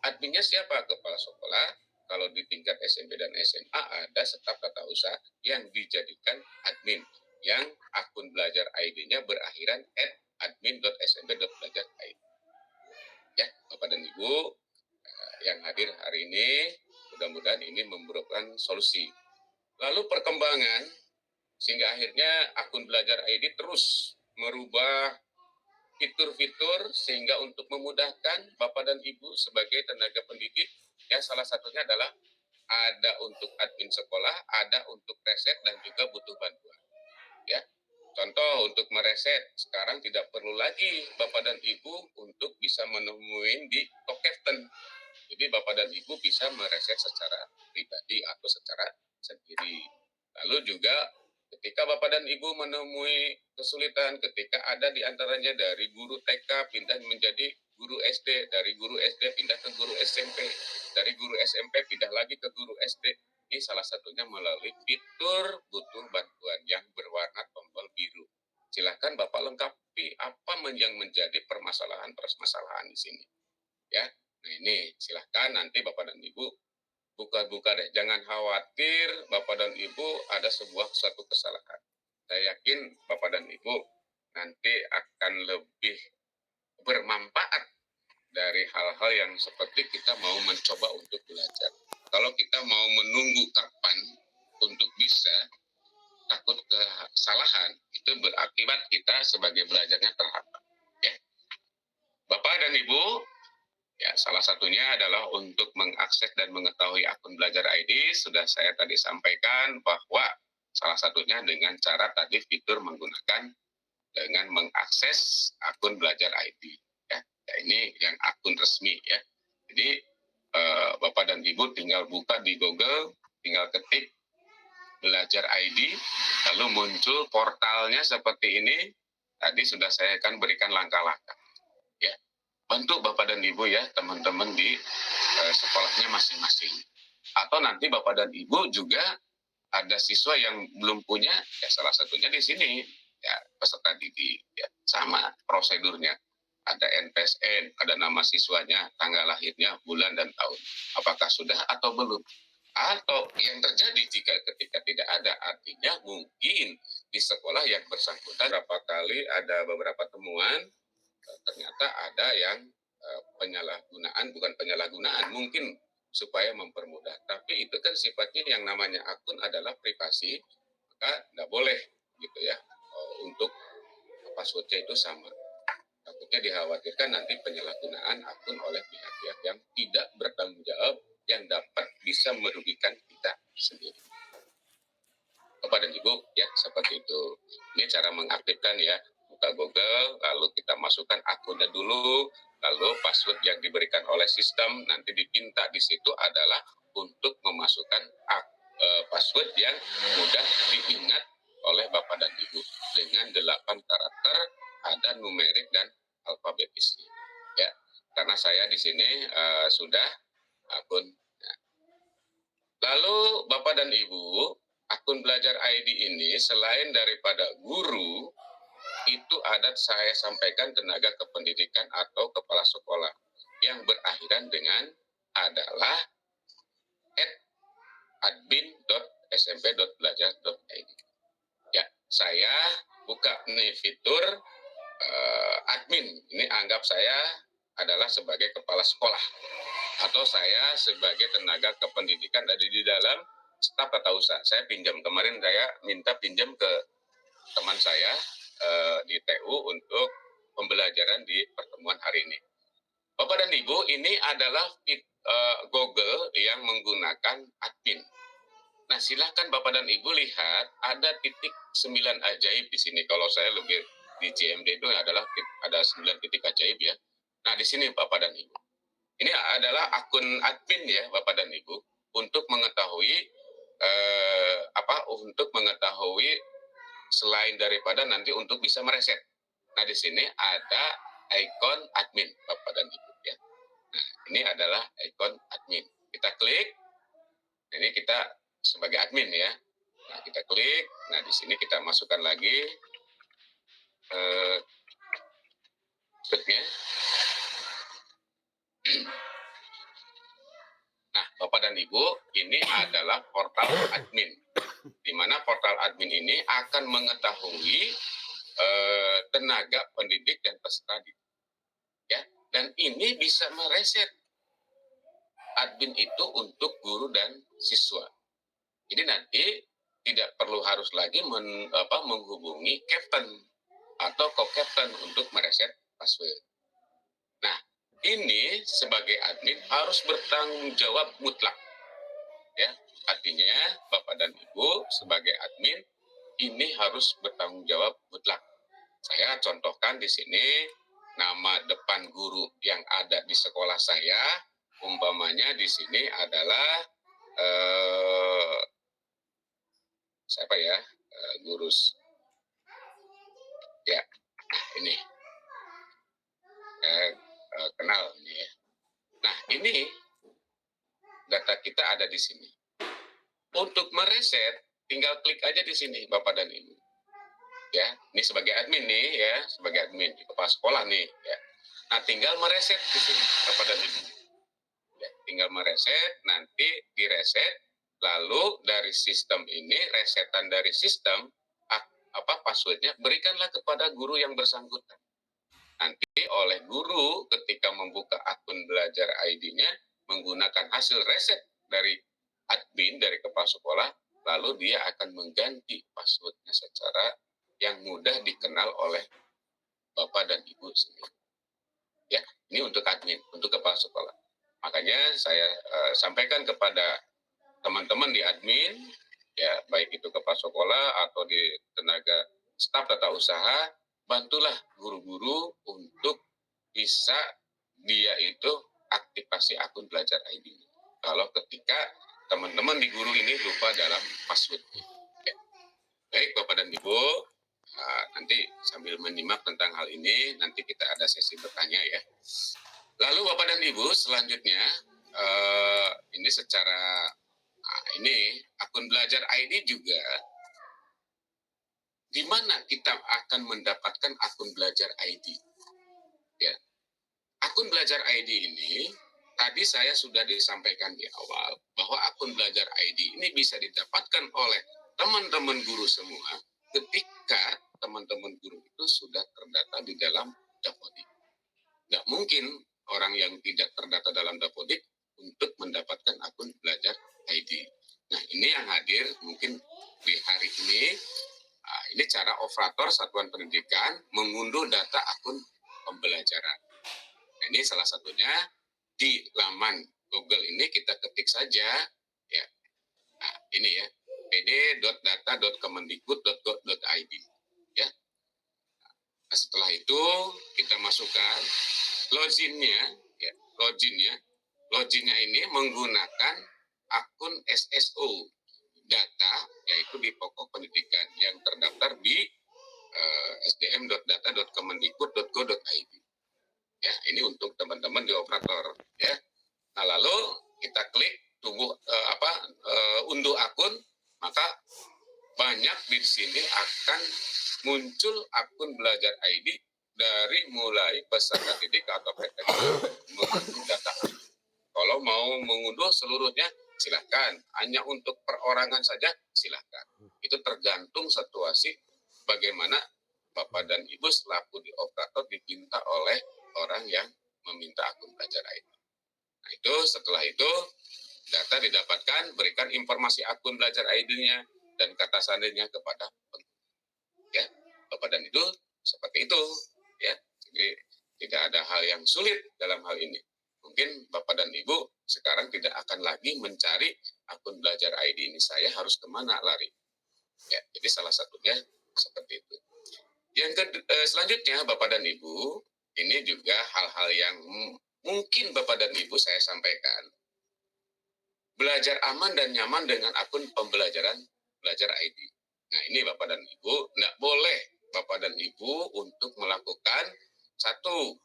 Speaker 4: Adminnya siapa? Kepala sekolah. Kalau di tingkat SMP dan SMA ada staf tata usaha yang dijadikan admin, yang akun belajar ID-nya berakhiran @admin.smp.belajar.id. Ya, Bapak dan Ibu yang hadir hari ini, mudah-mudahan ini memberikan solusi. Lalu perkembangan, sehingga akhirnya akun belajar ID terus merubah fitur-fitur sehingga untuk memudahkan Bapak dan Ibu sebagai tenaga pendidik, ya salah satunya adalah ada untuk admin sekolah, ada untuk reset dan juga butuh bantuan. Ya, contoh untuk mereset sekarang tidak perlu lagi Bapak dan Ibu untuk bisa menemuin di Tokeften. Jadi Bapak dan Ibu bisa mereset secara pribadi atau secara sendiri. Lalu juga ketika Bapak dan Ibu menemui kesulitan, ketika ada di antaranya dari guru TK pindah menjadi guru SD, dari guru SD pindah ke guru SMP, dari guru SMP pindah lagi ke guru SD. Ini salah satunya melalui fitur butuh bantuan yang berwarna tombol biru. Silakan Bapak lengkapi apa yang menjadi permasalahan di sini. Ya, nah ini silahkan nanti Bapak dan Ibu buka-buka deh. Jangan khawatir Bapak dan Ibu ada satu kesalahan. Saya yakin Bapak dan Ibu nanti akan lebih bermanfaat dari hal-hal yang seperti kita mau mencoba untuk belajar. Kalau kita mau menunggu kapan untuk bisa takut kesalahan, itu berakibat kita sebagai belajarnya terhambat. Ya. Bapak dan Ibu, ya, salah satunya adalah untuk mengakses dan mengetahui akun belajar ID. Sudah saya tadi sampaikan bahwa salah satunya dengan cara tadi fitur menggunakan dengan mengakses akun belajar ID. Ya, ini yang akun resmi ya. Jadi Bapak dan Ibu tinggal buka di Google, tinggal ketik belajar ID, lalu muncul portalnya seperti ini. Tadi sudah saya akan berikan langkah-langkah. Ya. Bantu Bapak dan Ibu ya, teman-teman di sekolahnya masing-masing. Atau nanti Bapak dan Ibu juga ada siswa yang belum punya, ya salah satunya di sini, ya peserta didik, ya sama prosedurnya. Ada NPSN, ada nama siswanya, tanggal lahirnya, bulan dan tahun. Apakah sudah atau belum? Atau yang terjadi jika ketika tidak ada, artinya mungkin di sekolah yang bersangkutan berapa kali ada beberapa temuan, ternyata ada yang bukan penyalahgunaan, mungkin supaya mempermudah. Tapi itu kan sifatnya yang namanya akun adalah privasi, maka tidak boleh gitu ya untuk passwordnya itu sama. Takutnya dikhawatirkan nanti penyalahgunaan akun oleh pihak-pihak yang tidak bertanggung jawab yang dapat bisa merugikan kita sendiri. Bapak dan Ibu, lakukan ya, buka Google, lalu kita masukkan akunnya dulu, lalu password yang diberikan oleh sistem, nanti dipinta di situ adalah untuk memasukkan password yang mudah diingat oleh Bapak dan Ibu dengan 8 karakter, ada numerik dan alfabetis. Ya, karena saya di sini sudah akun. Lalu Bapak dan Ibu, akun belajar ID ini selain daripada guru, itu ada saya sampaikan tenaga kependidikan atau kepala sekolah yang berakhiran dengan adalah @admin.smp.belajar.id. Ya, saya buka nih fitur admin. Ini anggap saya adalah sebagai kepala sekolah atau saya sebagai tenaga kependidikan ada di dalam staf tata usaha. Saya pinjam kemarin, saya minta pinjam ke teman saya di TU untuk pembelajaran di pertemuan hari ini. Bapak dan Ibu, ini adalah Google yang menggunakan admin. Nah, silahkan Bapak dan Ibu lihat ada titik 9 ajaib di sini. Kalau saya lebih di CMD itu adalah ada 9 titik ajaib ya. Nah, di sini Bapak dan Ibu. Ini adalah akun admin ya Bapak dan Ibu untuk mengetahui untuk mengetahui selain daripada nanti untuk bisa mereset. Nah, di sini ada ikon admin Bapak dan Ibu ya. Nah, ini adalah ikon admin. Kita klik. Ini kita sebagai admin ya. Nah, kita klik. Nah, di sini kita masukkan lagi passwordnya. Nah, Bapak dan Ibu, ini adalah portal admin. Di mana portal admin ini akan mengetahui tenaga pendidik dan peserta didik. Ya, dan ini bisa mereset admin itu untuk guru dan siswa. Jadi nanti tidak perlu harus lagi menghubungi captain atau co-captain untuk mereset password. Nah, ini sebagai admin harus bertanggung jawab mutlak. Ya, artinya Bapak dan Ibu sebagai admin ini harus bertanggung jawab mutlak. Saya contohkan di sini nama depan guru yang ada di sekolah saya, umpamanya di sini adalah siapa ya, gurus ya, ini kenal ini ya. Nah, ini data kita ada di sini. Untuk mereset tinggal klik aja di sini Bapak dan Ibu. Ya, ini sebagai admin nih ya, sebagai admin di kepala sekolah nih ya. Nah, tinggal mereset di sini Bapak dan Ibu. Ya, tinggal mereset, nanti direset, lalu dari sistem ini, resetan dari sistem passwordnya berikanlah kepada guru yang bersangkutan. Nanti oleh guru ketika membuka akun belajar ID-nya menggunakan hasil reset dari admin dari kepala sekolah, lalu dia akan mengganti passwordnya secara yang mudah dikenal oleh Bapak dan Ibu sendiri. Ya, ini untuk admin, untuk kepala sekolah. Makanya saya sampaikan kepada teman-teman di admin, ya baik itu kepala sekolah atau di tenaga staf tata usaha, bantulah guru-guru untuk bisa dia itu aktifasi akun belajar ID. Kalau ketika teman-teman di guru ini lupa dalam password. Ya. Baik Bapak dan Ibu, nanti sambil menyimak tentang hal ini, nanti kita ada sesi bertanya ya. Lalu Bapak dan Ibu, selanjutnya ini secara ini akun belajar ID juga, di mana kita akan mendapatkan akun belajar ID. Ya. Akun belajar ID ini tadi saya sudah disampaikan di awal bahwa akun belajar ID ini bisa didapatkan oleh teman-teman guru semua ketika teman-teman guru itu sudah terdata di dalam Dapodik. Nggak mungkin orang yang tidak terdata dalam Dapodik untuk mendapatkan akun belajar ID. Nah, ini yang hadir mungkin di hari ini. Ini cara operator satuan pendidikan mengunduh data akun pembelajaran. Nah, ini salah satunya di laman Google ini kita ketik saja ya. Nah, ini ya, pd.data.kemendikbud.go.id ya. Nah, setelah itu kita masukkan loginnya, ya, loginnya ini menggunakan akun SSO data, yaitu di pokok pendidikan yang terdaftar di sdm.data.kemendikbud.go.id. Ya, ini untuk teman-teman di operator, ya. Nah, lalu kita klik unduh akun, maka banyak di sini akan muncul akun belajar ID dari mulai peserta didik atau PTK mengunduh data. Kalau mau mengunduh seluruhnya silahkan, hanya untuk perorangan saja silahkan. Itu tergantung situasi bagaimana Bapak dan Ibu selaku di operator diminta oleh orang yang meminta akun belajar ID. Nah, itu setelah itu data didapatkan, berikan informasi akun belajar ID-nya dan kata sandinya kepada pengguna. Ya, Bapak dan Ibu seperti itu, ya. Jadi tidak ada hal yang sulit dalam hal ini. Mungkin Bapak dan Ibu sekarang tidak akan lagi mencari akun belajar ID ini, saya harus kemana lari. Ya, jadi salah satunya seperti itu. Selanjutnya Bapak dan Ibu, ini juga hal-hal yang mungkin Bapak dan Ibu saya sampaikan. Belajar aman dan nyaman dengan akun pembelajaran belajar ID. Nah, ini Bapak dan Ibu, tidak boleh Bapak dan Ibu untuk melakukan satu,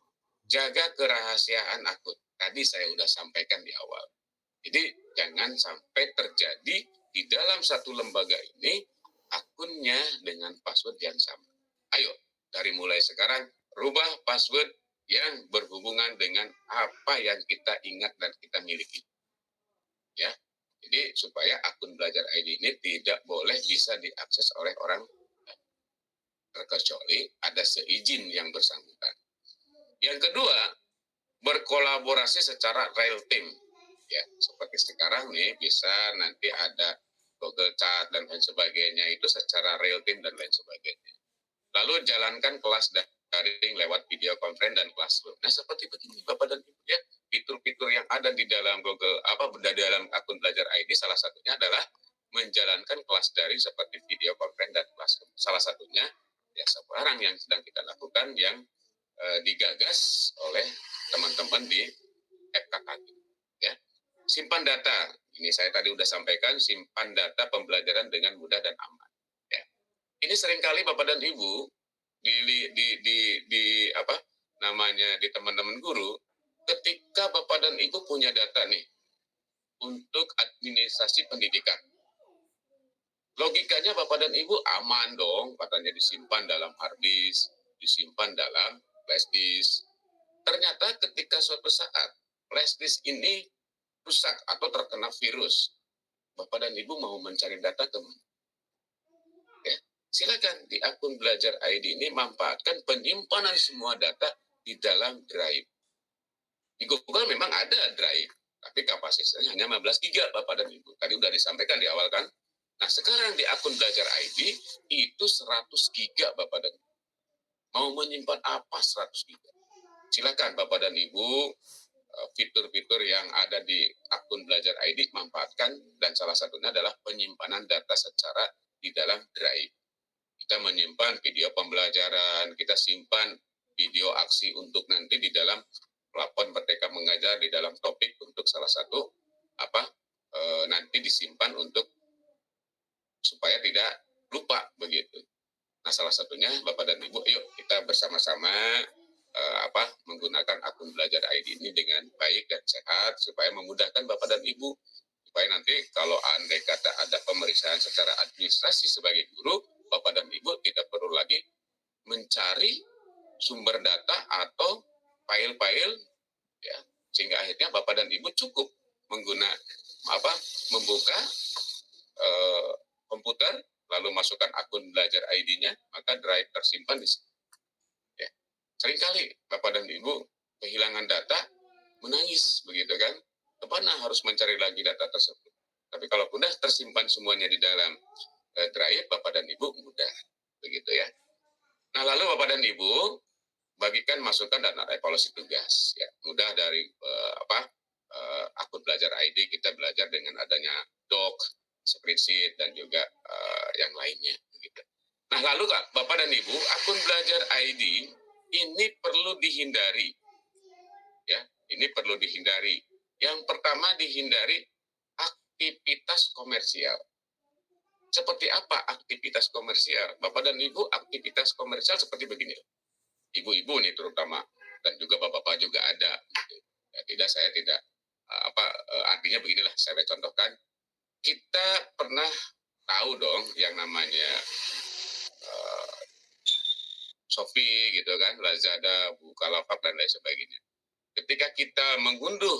Speaker 4: jaga kerahasiaan akun. Tadi saya sudah sampaikan di awal. Jadi jangan sampai terjadi di dalam satu lembaga ini akunnya dengan password yang sama. Ayo, dari mulai sekarang rubah password yang berhubungan dengan apa yang kita ingat dan kita miliki. Ya, jadi supaya akun belajar ID ini tidak boleh bisa diakses oleh orang terkecuali ada seizin yang bersangkutan. Yang kedua, berkolaborasi secara real time. Ya, seperti sekarang nih bisa nanti ada Google Chat dan lain sebagainya itu secara real time dan lain sebagainya. Lalu jalankan kelas daring lewat video conference dan classroom. Nah, seperti begini Bapak dan Ibu ya, fitur-fitur yang ada di dalam dalam akun belajar ID salah satunya adalah menjalankan kelas daring seperti video conference dan classroom. Salah satunya ya sekarang yang sedang kita lakukan yang digagas oleh teman-teman di FKKG. Ya. Simpan data. Ini saya tadi udah sampaikan, simpan data pembelajaran dengan mudah dan aman. Ya. Ini seringkali Bapak dan Ibu di teman-teman guru, ketika Bapak dan Ibu punya data nih untuk administrasi pendidikan. Logikanya Bapak dan Ibu aman dong, katanya disimpan dalam hard disk, disimpan dalam flash disk. Ternyata ketika suatu saat flash disk ini rusak atau terkena virus, Bapak dan Ibu mau mencari data kemana? Ya, silakan di akun belajar ID ini manfaatkan penyimpanan semua data di dalam drive. Di Google memang ada drive, tapi kapasitasnya hanya 15 GB Bapak dan Ibu. Tadi udah disampaikan di awal kan? Nah, sekarang di akun belajar ID itu 100 GB Bapak dan Ibu. Mau menyimpan apa 100 GB? Silakan Bapak dan Ibu, fitur-fitur yang ada di akun belajar ID manfaatkan, dan salah satunya adalah penyimpanan data secara di dalam drive. Kita menyimpan video pembelajaran, kita simpan video aksi untuk nanti di dalam pelapon Merdeka Mengajar di dalam topik untuk salah satu nanti disimpan untuk supaya tidak lupa begitu. Nah, salah satunya Bapak dan Ibu, yuk kita bersama-sama menggunakan akun belajar ID ini dengan baik dan sehat supaya memudahkan Bapak dan Ibu, supaya nanti kalau andai kata ada pemeriksaan secara administrasi sebagai guru, Bapak dan Ibu tidak perlu lagi mencari sumber data atau file-file, ya, sehingga akhirnya Bapak dan Ibu cukup membuka komputer lalu masukkan akun belajar ID-nya, maka drive tersimpan di sini. Ya. Seringkali Bapak dan Ibu kehilangan data, menangis begitu kan? Kemana harus mencari lagi data tersebut? Tapi kalau sudah tersimpan semuanya di dalam drive, Bapak dan Ibu mudah begitu ya. Nah, lalu Bapak dan Ibu bagikan masukan dan evaluasi tugas. Ya, mudah dari akun belajar ID kita belajar dengan adanya doc, spreadsheet dan juga yang lainnya. Begitu. Nah, lalu Kak, Bapak dan Ibu, akun belajar ID ini perlu dihindari. Ya, ini perlu dihindari. Yang pertama dihindari aktivitas komersial. Seperti apa aktivitas komersial? Bapak dan Ibu, aktivitas komersial seperti begini. Ibu-ibu nih terutama, dan juga bapak-bapak juga ada. Ya, saya tidak artinya beginilah, saya contohkan. Kita pernah tahu dong yang namanya Shopee gitu kan, Lazada, Bukalapak dan lain sebagainya. Ketika kita mengunduh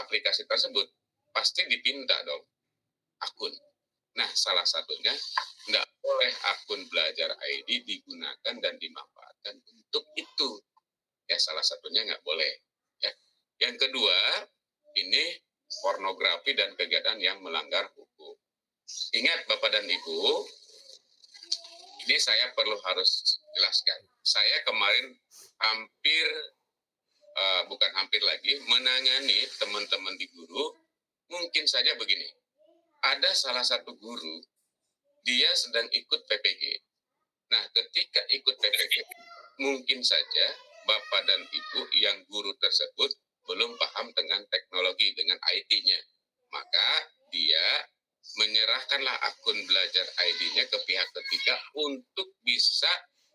Speaker 4: aplikasi tersebut, pasti dipinta dong akun. Nah, salah satunya nggak boleh akun belajar ID digunakan dan dimanfaatkan untuk itu. Ya, salah satunya nggak boleh. Ya. Yang kedua, ini pornografi dan kegiatan yang melanggar hukum. Ingat Bapak dan Ibu, ini saya perlu harus jelaskan. Saya kemarin bukan hampir lagi, menangani teman-teman di guru, mungkin saja begini. Ada salah satu guru, dia sedang ikut PPG. Nah, ketika ikut PPG, mungkin saja Bapak dan Ibu yang guru tersebut belum paham dengan teknologi, dengan IT-nya. Maka dia menyerahkanlah akun belajar ID-nya ke pihak ketiga untuk bisa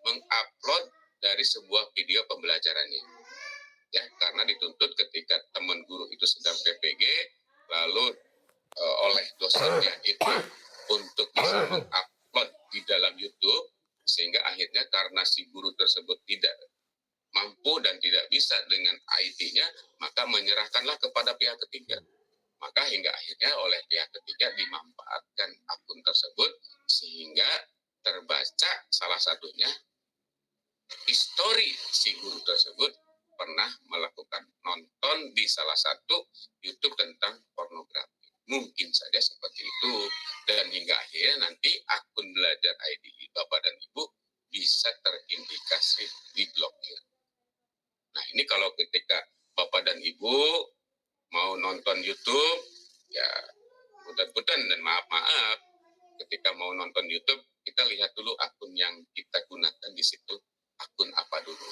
Speaker 4: mengupload dari sebuah video pembelajarannya. Ya, karena dituntut ketika teman guru itu sedang PPG, lalu oleh dosennya itu untuk bisa mengupload di dalam YouTube, sehingga akhirnya karena si guru tersebut tidak mampu dan tidak bisa dengan IT-nya, maka menyerahkanlah kepada pihak ketiga. Maka hingga akhirnya oleh pihak ketiga dimanfaatkan akun tersebut, sehingga terbaca salah satunya histori si guru tersebut pernah melakukan nonton di salah satu YouTube tentang pornografi. Mungkin saja seperti itu. Dan hingga akhirnya nanti akun belajar ID Bapak dan Ibu bisa terindikasi diblokir. Nah, ini kalau ketika Bapak dan Ibu mau nonton YouTube, ya mudah-mudahan dan maaf-maaf, ketika mau nonton YouTube, kita lihat dulu akun yang kita gunakan di situ, akun apa dulu.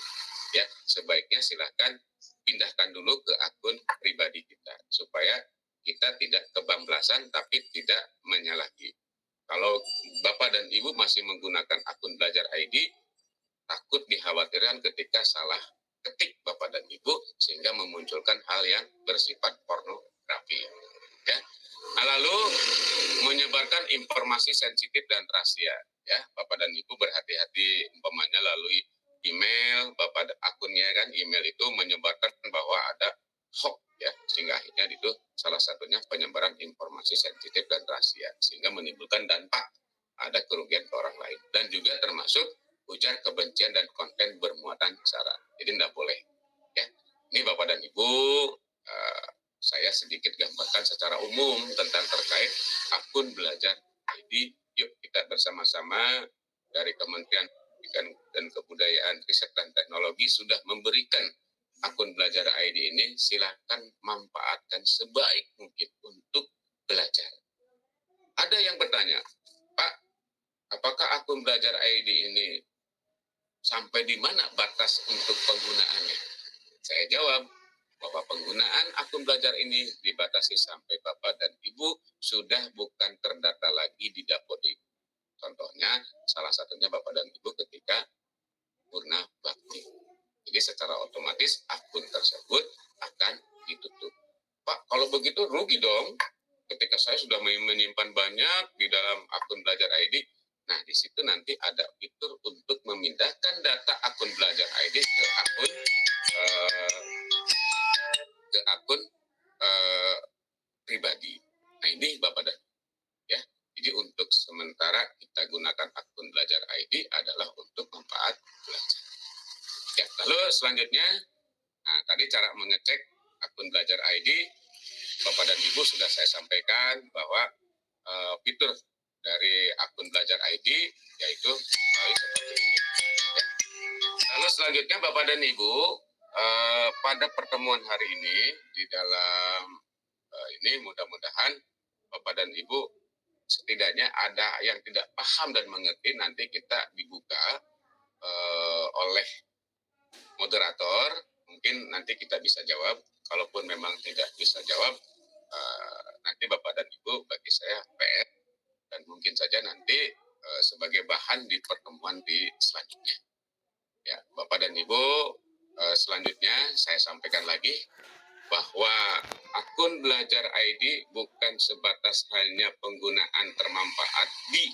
Speaker 4: Ya, sebaiknya silakan pindahkan dulu ke akun pribadi kita, supaya kita tidak kebablasan tapi tidak menyalahi. Kalau Bapak dan Ibu masih menggunakan akun belajar ID, takut dikhawatirkan ketika salah ketik Bapak dan Ibu sehingga memunculkan hal yang bersifat pornografi. Ya. Nah, lalu menyebarkan informasi sensitif dan rahasia. Ya, Bapak dan Ibu berhati-hati umpamanya lalui email, Bapak akunnya kan email itu menyebarkan bahwa ada hoax ya, sehingga akhirnya itu salah satunya penyebaran informasi sensitif dan rahasia sehingga menimbulkan dampak ada kerugian ke orang lain dan juga termasuk ujar kebencian dan konten bermuatan sara. Jadi tidak boleh. Ya, ini Bapak dan Ibu, saya sedikit gambarkan secara umum tentang terkait akun belajar ID. Yuk kita bersama-sama dari Kementerian Pendidikan dan Kebudayaan, Riset dan Teknologi sudah memberikan akun belajar ID ini, silakan manfaatkan sebaik mungkin untuk belajar. Ada yang bertanya, Pak, apakah akun belajar ID ini sampai di mana batas untuk penggunaannya? Saya jawab bahwa penggunaan akun belajar ini dibatasi sampai Bapak dan Ibu sudah bukan terdata lagi di Dapodik. Contohnya, salah satunya Bapak dan Ibu ketika purna bakti. Jadi secara otomatis akun tersebut akan ditutup. Pak, kalau begitu rugi dong. Ketika saya sudah menyimpan banyak di dalam akun belajar ID, nah di situ nanti ada fitur untuk memindahkan data akun belajar ID ke akun pribadi. Nah ini Bapak dan ya. Jadi untuk sementara kita gunakan akun belajar ID adalah untuk manfaat belajar. Ya, lalu selanjutnya, nah tadi cara mengecek akun belajar ID, Bapak dan Ibu sudah saya sampaikan bahwa fitur dari akun belajar ID yaitu seperti ini. Ya. Lalu selanjutnya Bapak dan Ibu, pada pertemuan hari ini di dalam ini mudah-mudahan Bapak dan Ibu setidaknya setidaknya ada yang tidak paham dan mengerti, nanti kita dibuka oleh moderator, mungkin nanti kita bisa jawab. Kalaupun memang tidak bisa jawab, nanti Bapak dan Ibu bagi saya PR, dan mungkin saja nanti sebagai bahan di pertemuan di selanjutnya. Ya, Bapak dan Ibu, selanjutnya saya sampaikan lagi bahwa akun Belajar ID bukan sebatas hanya penggunaan termanfaat di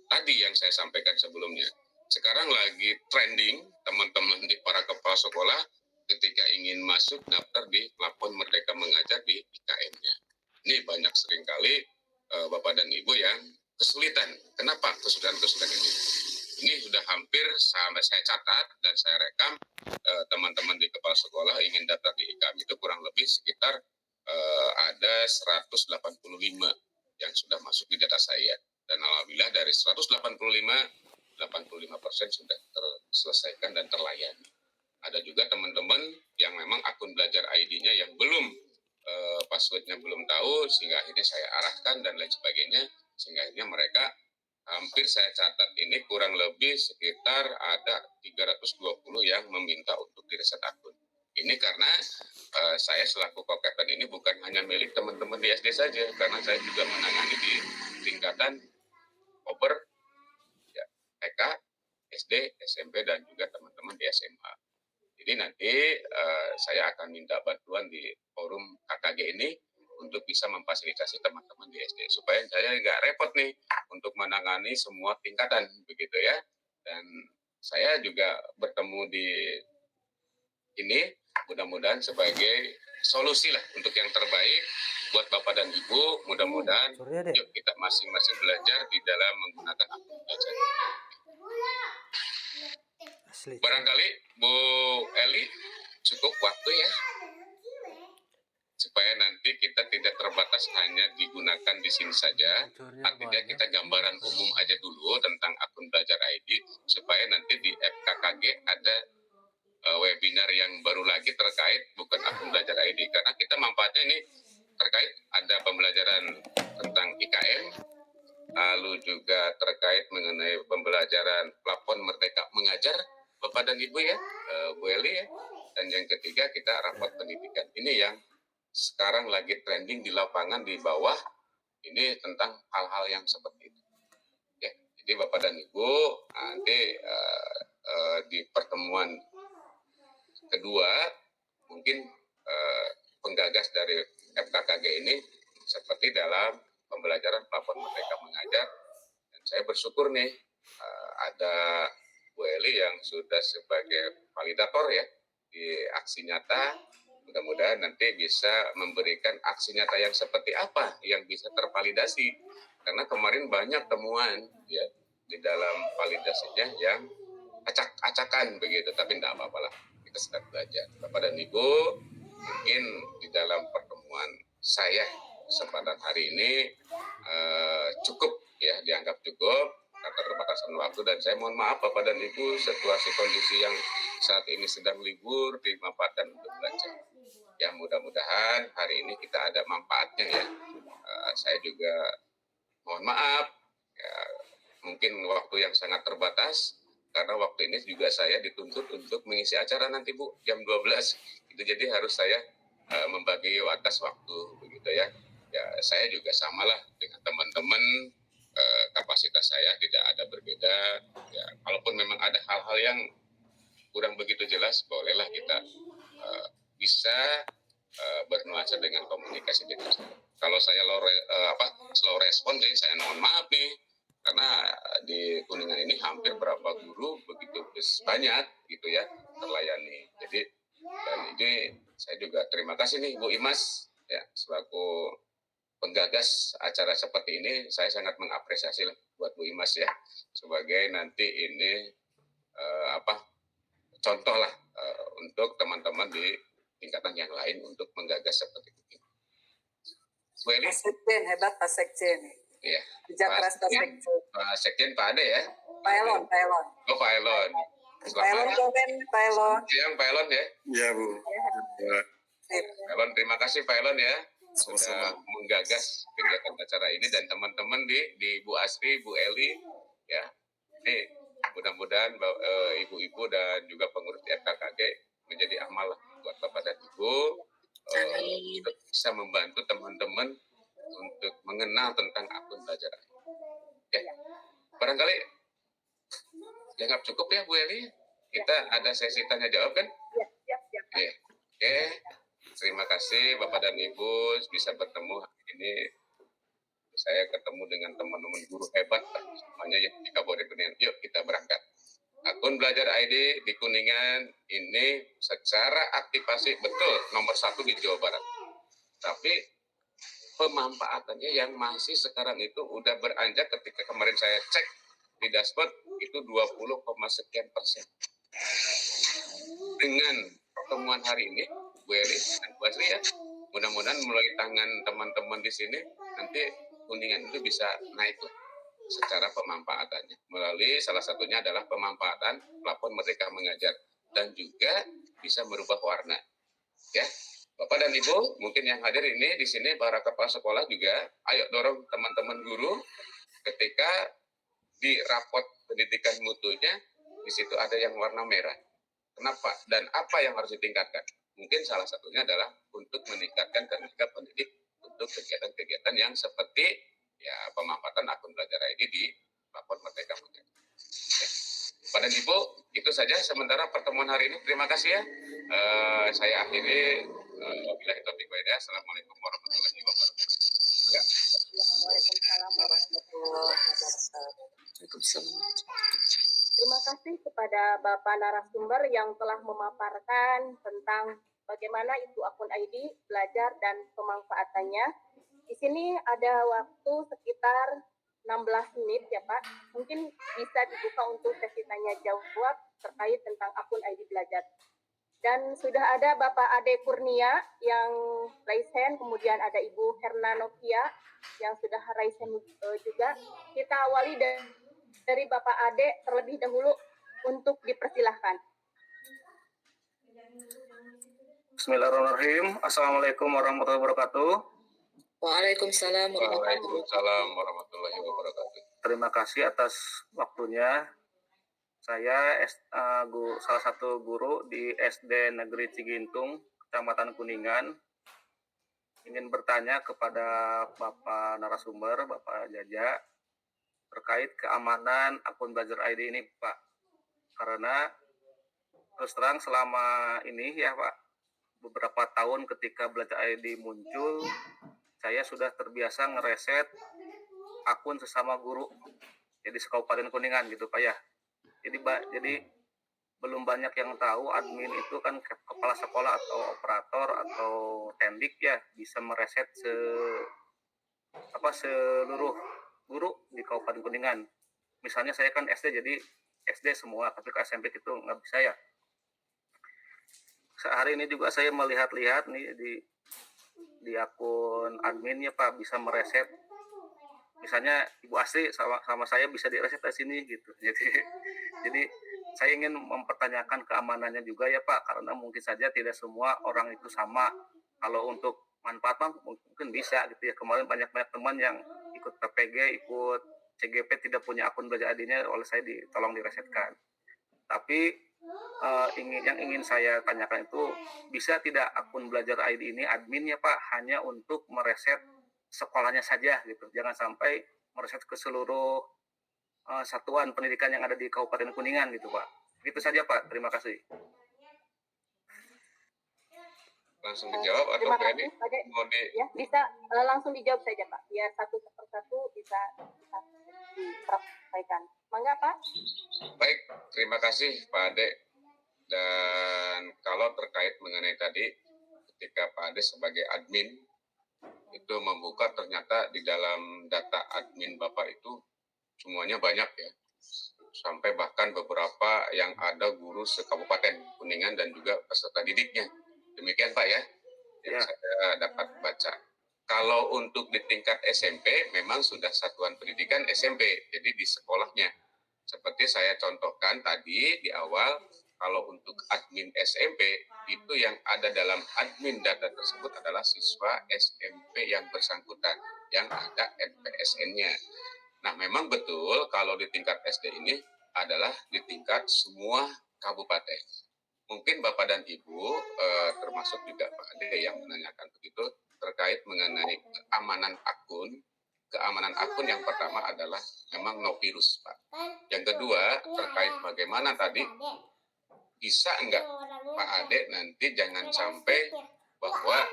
Speaker 4: tadi yang saya sampaikan sebelumnya. Sekarang lagi trending teman-teman di para kepala sekolah ketika ingin masuk daftar di plafon Merdeka Mengajar di IKM-nya. Ini banyak seringkali Bapak dan Ibu yang kesulitan. Kenapa kesulitan ini? Ini sudah hampir sampai saya catat dan saya rekam, teman-teman di kepala sekolah ingin daftar di IKM itu kurang lebih sekitar ada 185 yang sudah masuk di data saya. Dan alhamdulillah dari 185, 85% sudah terselesaikan dan terlayani. Ada juga teman-teman yang memang akun Belajar ID-nya yang belum, passwordnya belum tahu, sehingga akhirnya saya arahkan dan lain sebagainya, sehingga akhirnya mereka hampir saya catat ini kurang lebih sekitar ada 320 yang meminta untuk direset akun. Ini karena saya selaku Kokepen ini bukan hanya milik teman-teman di SD saja, karena saya juga menangani di tingkatan Koper, ya, TK, SD, SMP, dan juga teman-teman di SMA. Jadi nanti saya akan minta bantuan di forum KKG ini untuk bisa memfasilitasi teman-teman di SD supaya saya nggak repot nih untuk menangani semua tingkatan begitu ya. Dan saya juga bertemu di ini mudah-mudahan sebagai solusi lah untuk yang terbaik buat Bapak dan Ibu. Mudah-mudahan yuk kita masing-masing belajar di dalam menggunakan akun belajar. Barangkali Bu Eli cukup waktu ya, supaya nanti kita tidak terbatas hanya digunakan di sini saja. Artinya kita gambaran umum aja dulu tentang akun Belajar ID, supaya nanti di FKKG ada webinar yang baru lagi terkait bukan akun Belajar ID, karena kita manfaatnya ini terkait ada pembelajaran tentang IKM, lalu juga terkait mengenai pembelajaran plafon Merdeka Mengajar Bapak dan Ibu ya, Bu Eli ya. Dan yang ketiga kita rapot pendidikan. Ini yang sekarang lagi trending di lapangan di bawah, ini tentang hal-hal yang seperti itu. Ya, jadi Bapak dan Ibu nanti di pertemuan kedua mungkin penggagas dari FKKG ini seperti dalam pembelajaran plafon Merdeka Mengajar. Dan saya bersyukur nih ada Bu Eli yang sudah sebagai validator ya di aksi nyata. Mudah-mudahan nanti bisa memberikan aksi nyata yang seperti apa yang bisa tervalidasi. Karena kemarin banyak temuan ya di dalam validasinya yang acak-acakan begitu, tapi tidak apa-apa lah, kita sedang belajar. Bapak dan Ibu, mungkin di dalam pertemuan saya kesempatan hari ini cukup ya, dianggap cukup keterbatasan waktu, dan saya mohon maaf Bapak dan Ibu, situasi kondisi yang saat ini sedang libur dimanfaatkan untuk belajar. Ya mudah-mudahan hari ini kita ada manfaatnya ya. Saya juga mohon maaf ya, mungkin waktu yang sangat terbatas, karena waktu ini juga saya dituntut untuk mengisi acara nanti Bu jam 12 itu, jadi harus saya membagi batas waktu begitu ya. Ya saya juga samalah dengan teman-teman, kapasitas saya tidak ada berbeda ya. Kalaupun memang ada hal-hal yang kurang begitu jelas, bolehlah kita bisa bernuansa dengan komunikasi dengan saya. Kalau saya slow respon, jadi saya mohon maaf nih, karena di Kuningan ini hampir berapa guru begitu banyak gitu ya terlayani. Jadi dan ini saya juga terima kasih nih Bu Imas ya, selaku penggagas acara seperti ini. Saya sangat mengapresiasi lah buat Bu Imas ya, sebagai nanti ini contoh lah untuk teman-teman di tingkatan yang lain untuk menggagas seperti itu. Bu Eli?
Speaker 1: Pak Sekjen, hebat Pak Sekjen.
Speaker 4: Iya.
Speaker 1: Kerja keras Pak Sekjen.
Speaker 4: Pak Sekjen Pak Ade ya?
Speaker 1: Pak Elon.
Speaker 4: Oh Pak Elon.
Speaker 1: Pak Elon, Pak Elon.
Speaker 4: Siang Pak Elon ya?
Speaker 5: Iya Bu. Ya.
Speaker 4: Pak Elon, terima kasih Pak Elon ya. sudah menggagas kegiatan acara ini, dan teman-teman di Bu Asri, Bu Eli, ya, ini mudah-mudahan ibu-ibu dan juga pengurus RKKG menjadi amal buat Bapak dan Ibu untuk bisa membantu teman-teman untuk mengenal tentang akun belajar. Ya, barangkali dianggap cukup ya Bu Eli. Kita ada sesi tanya jawab kan?
Speaker 3: Ya, siap, siap. Pak.
Speaker 4: Oke. Terima kasih Bapak dan Ibu bisa bertemu hari ini. Saya ketemu dengan teman-teman guru hebat semuanya yang di Kabupaten Kuningan. Yuk kita berangkat. Akun Belajar ID di Kuningan ini secara aktivasi betul nomor 1 di Jawa Barat. Tapi pemanfaatannya yang masih sekarang itu udah beranjak ketika kemarin saya cek di dashboard itu 20,sekian%. Dengan pertemuan hari ini, Bu Eli dan Bu Asri ya, mudah-mudahan melalui tangan teman-teman di sini nanti Kuningan itu bisa naik lah secara pemanfaatannya. Melalui salah satunya adalah pemanfaatan platform Merdeka Mengajar dan juga bisa merubah warna. Ya, Bapak dan Ibu, mungkin yang hadir ini di sini para kepala sekolah juga, ayo dorong teman-teman guru ketika di rapot pendidikan mutunya di situ ada yang warna merah. Kenapa dan apa yang harus ditingkatkan? Mungkin salah satunya adalah untuk meningkatkan tenaga pendidik untuk kegiatan-kegiatan yang seperti ya pemanfaatan akun Belajar ID di platform Merdeka Mengajar. Bapak dan Ibu, itu saja sementara pertemuan hari ini. Terima kasih ya. Saya akhiri. Wabillahi taufiq wal hidayah. Assalamualaikum warahmatullahi wabarakatuh. Ya.
Speaker 3: Waalaikumsalam warahmatullahi wabarakatuh. Terima kasih kepada Bapak narasumber yang telah memaparkan tentang bagaimana itu akun ID, belajar, dan pemanfaatannya. Di sini ada waktu sekitar 16 menit ya Pak. Mungkin bisa dibuka untuk sesi tanya jawab terkait tentang akun ID belajar. Dan sudah ada Bapak Ade Kurnia yang raise hand, kemudian ada Ibu Herna Nokia yang sudah raise hand juga. Kita awali dari Bapak Ade terlebih dahulu untuk dipersilahkan.
Speaker 6: Bismillahirrahmanirrahim. Assalamualaikum warahmatullahi wabarakatuh.
Speaker 2: Waalaikumsalam
Speaker 4: Waalaikumsalam warahmatullahi wabarakatuh.
Speaker 6: Terima kasih atas waktunya. Saya salah satu guru di SD Negeri Cigintung, Kecamatan Kuningan. Ingin bertanya kepada Bapak narasumber, Bapak Jaja, terkait keamanan akun Belajar ID ini, Pak. Karena terus terang selama ini ya Pak, beberapa tahun ketika Belajar ID muncul, saya sudah terbiasa ngereset akun sesama guru. Jadi Kabupaten Kuningan gitu Pak ya. Jadi belum banyak yang tahu admin itu kan kepala sekolah atau operator atau tendik ya bisa mereset seluruh guru di Kabupaten Kuningan. Misalnya saya kan SD, jadi SD semua, tapi ke SMP itu nggak bisa ya. Hari ini juga saya melihat-lihat nih di akun adminnya Pak bisa mereset. Misalnya Ibu Asri sama saya bisa direset di sini gitu. Jadi saya ingin mempertanyakan keamanannya juga ya Pak, karena mungkin saja tidak semua orang itu sama. Kalau untuk manfaat mungkin bisa gitu ya. Kemarin banyak teman yang ikut PPG, ikut CGP tidak punya akun Belajar ID-nya, oleh saya tolong diresetkan. Tapi yang ingin saya tanyakan itu, bisa tidak akun Belajar ID ini adminnya Pak hanya untuk mereset sekolahnya saja gitu, jangan sampai mereset ke seluruh satuan pendidikan yang ada di Kabupaten Kuningan gitu Pak. Itu saja Pak, terima kasih.
Speaker 4: Langsung dijawab atau
Speaker 3: Terima
Speaker 4: Pak Edi
Speaker 3: kasih,
Speaker 4: mau di
Speaker 3: ya bisa langsung dijawab saja Pak, biar satu persatu bisa disampaikan. Mangga Pak.
Speaker 4: Baik, terima kasih Pak Ade. Dan kalau terkait mengenai tadi, ketika Pak Ade sebagai admin itu membuka, ternyata di dalam data admin Bapak itu semuanya banyak ya. Sampai bahkan beberapa yang ada guru sekabupaten Kuningan dan juga peserta didiknya. Demikian Pak ya, yang saya dapat baca. Kalau untuk di tingkat SMP, memang sudah satuan pendidikan SMP, jadi di sekolahnya. Seperti saya contohkan tadi di awal, kalau untuk admin SMP, itu yang ada dalam admin data tersebut adalah siswa SMP yang bersangkutan, yang ada NPSN-nya. Nah, memang betul kalau di tingkat SD ini adalah di tingkat semua kabupaten. Mungkin Bapak dan Ibu, termasuk juga Pak Ade yang menanyakan begitu, terkait mengenai keamanan akun. Keamanan akun yang pertama adalah memang no virus, Pak. Yang kedua, terkait bagaimana tadi, bisa enggak Pak Ade nanti jangan sampai bahwa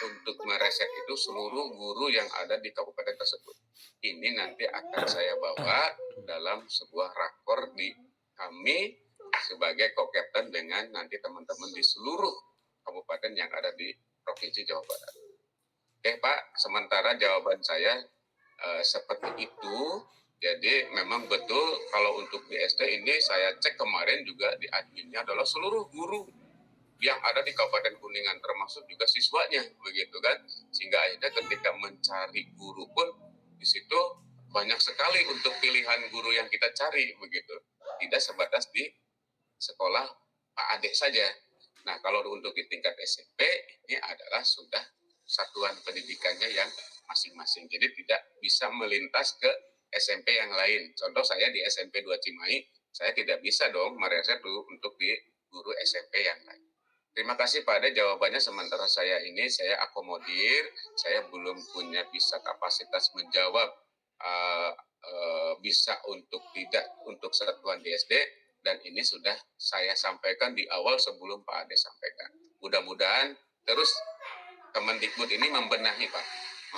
Speaker 4: untuk mereset itu seluruh guru yang ada di kabupaten tersebut. Ini nanti akan saya bawa dalam sebuah rakor di kami sebagai co-captain dengan nanti teman-teman di seluruh kabupaten yang ada di Provinsi Jawa Barat. Oke Pak, sementara jawaban saya seperti itu. Jadi memang betul kalau untuk di SD ini saya cek kemarin juga di adminnya adalah seluruh guru yang ada di Kabupaten Kuningan, termasuk juga siswanya, begitu kan? Sehingga akhirnya ketika mencari guru pun di situ banyak sekali untuk pilihan guru yang kita cari, begitu. Tidak sebatas di sekolah Pak Ade saja. Nah, kalau untuk di tingkat SMP ini adalah sudah satuan pendidikannya yang masing-masing. Jadi tidak bisa melintas ke SMP yang lain. Contoh saya di SMP 2 Cimahi, saya tidak bisa dong mereset untuk di guru SMP yang lain. Terima kasih Pak Ade jawabannya, sementara saya ini saya akomodir, saya belum punya bisa kapasitas menjawab bisa untuk tidak untuk satuan di SD, dan ini sudah saya sampaikan di awal sebelum Pak Ade sampaikan. Mudah-mudahan terus Kemendikbud ini membenahi Pak,